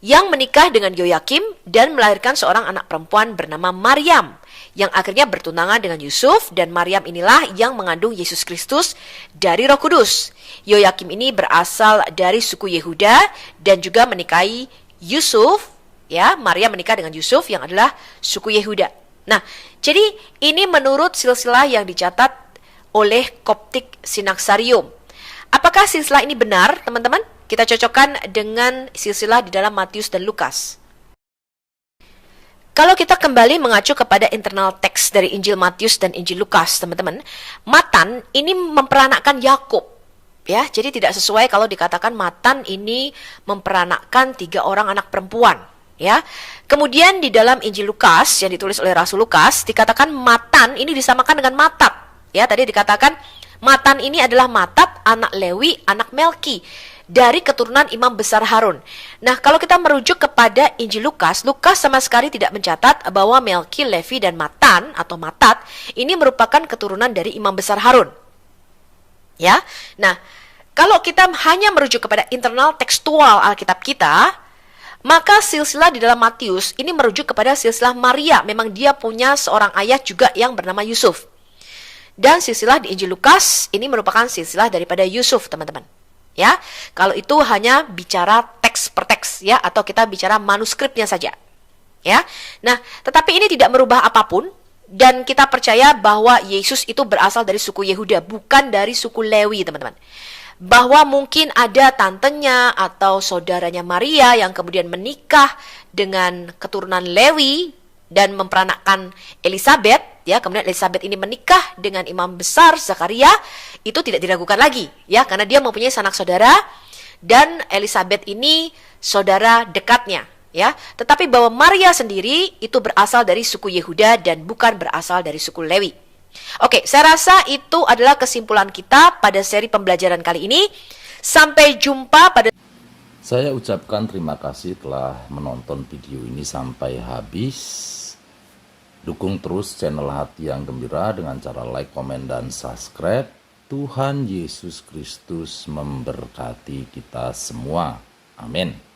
yang menikah dengan Yoakim dan melahirkan seorang anak perempuan bernama Maryam, yang akhirnya bertunangan dengan Yusuf, dan Maryam inilah yang mengandung Yesus Kristus dari Roh Kudus. Yoakim ini berasal dari suku Yehuda dan juga menikahi Yusuf, ya, Maryam menikah dengan Yusuf yang adalah suku Yehuda. Nah, jadi ini menurut silsilah yang dicatat oleh Coptic Synaxarium. Apakah silsilah ini benar, teman-teman? Kita cocokkan dengan silsilah di dalam Matius dan Lukas. Kalau kita kembali mengacu kepada internal teks dari Injil Matius dan Injil Lukas, teman-teman, Matan ini memperanakkan Yakub. Ya, jadi tidak sesuai kalau dikatakan Matan ini memperanakkan 3 orang anak perempuan. Ya, kemudian di dalam Injil Lukas yang ditulis oleh Rasul Lukas dikatakan Matan ini disamakan dengan Matat. Ya, tadi dikatakan Matan ini adalah Matat, anak Lewi, anak Melki, dari keturunan imam besar Harun. Nah, kalau kita merujuk kepada Injil Lukas, Lukas sama sekali tidak mencatat bahwa Melki, Levi, dan Matan atau Matat ini merupakan keturunan dari imam besar Harun. Ya, nah, kalau kita hanya merujuk kepada internal tekstual Alkitab kita, maka silsilah di dalam Matius ini merujuk kepada silsilah Maria. Memang dia punya seorang ayah juga yang bernama Yusuf. Dan silsilah di Injil Lukas ini merupakan silsilah daripada Yusuf, teman-teman. Ya, kalau itu hanya bicara teks teks per teks ya, atau kita bicara manuskripnya saja. Ya. Nah, tetapi ini tidak merubah apapun dan kita percaya bahwa Yesus itu berasal dari suku Yehuda, bukan dari suku Lewi, teman-teman. Bahwa mungkin ada tantenya atau saudaranya Maria yang kemudian menikah dengan keturunan Lewi dan memperanakkan Elisabet, ya, kemudian Elisabet ini menikah dengan imam besar Zakaria, itu tidak diragukan lagi, ya, karena dia mempunyai sanak saudara dan Elisabet ini saudara dekatnya, ya. Tetapi bahwa Maria sendiri itu berasal dari suku Yehuda dan bukan berasal dari suku Lewi. Oke, saya rasa itu adalah kesimpulan kita pada seri pembelajaran kali ini. Sampai jumpa pada... Saya ucapkan terima kasih telah menonton video ini sampai habis. Dukung terus channel Hati yang Gembira dengan cara like, komen, dan subscribe. Tuhan Yesus Kristus memberkati kita semua. Amin.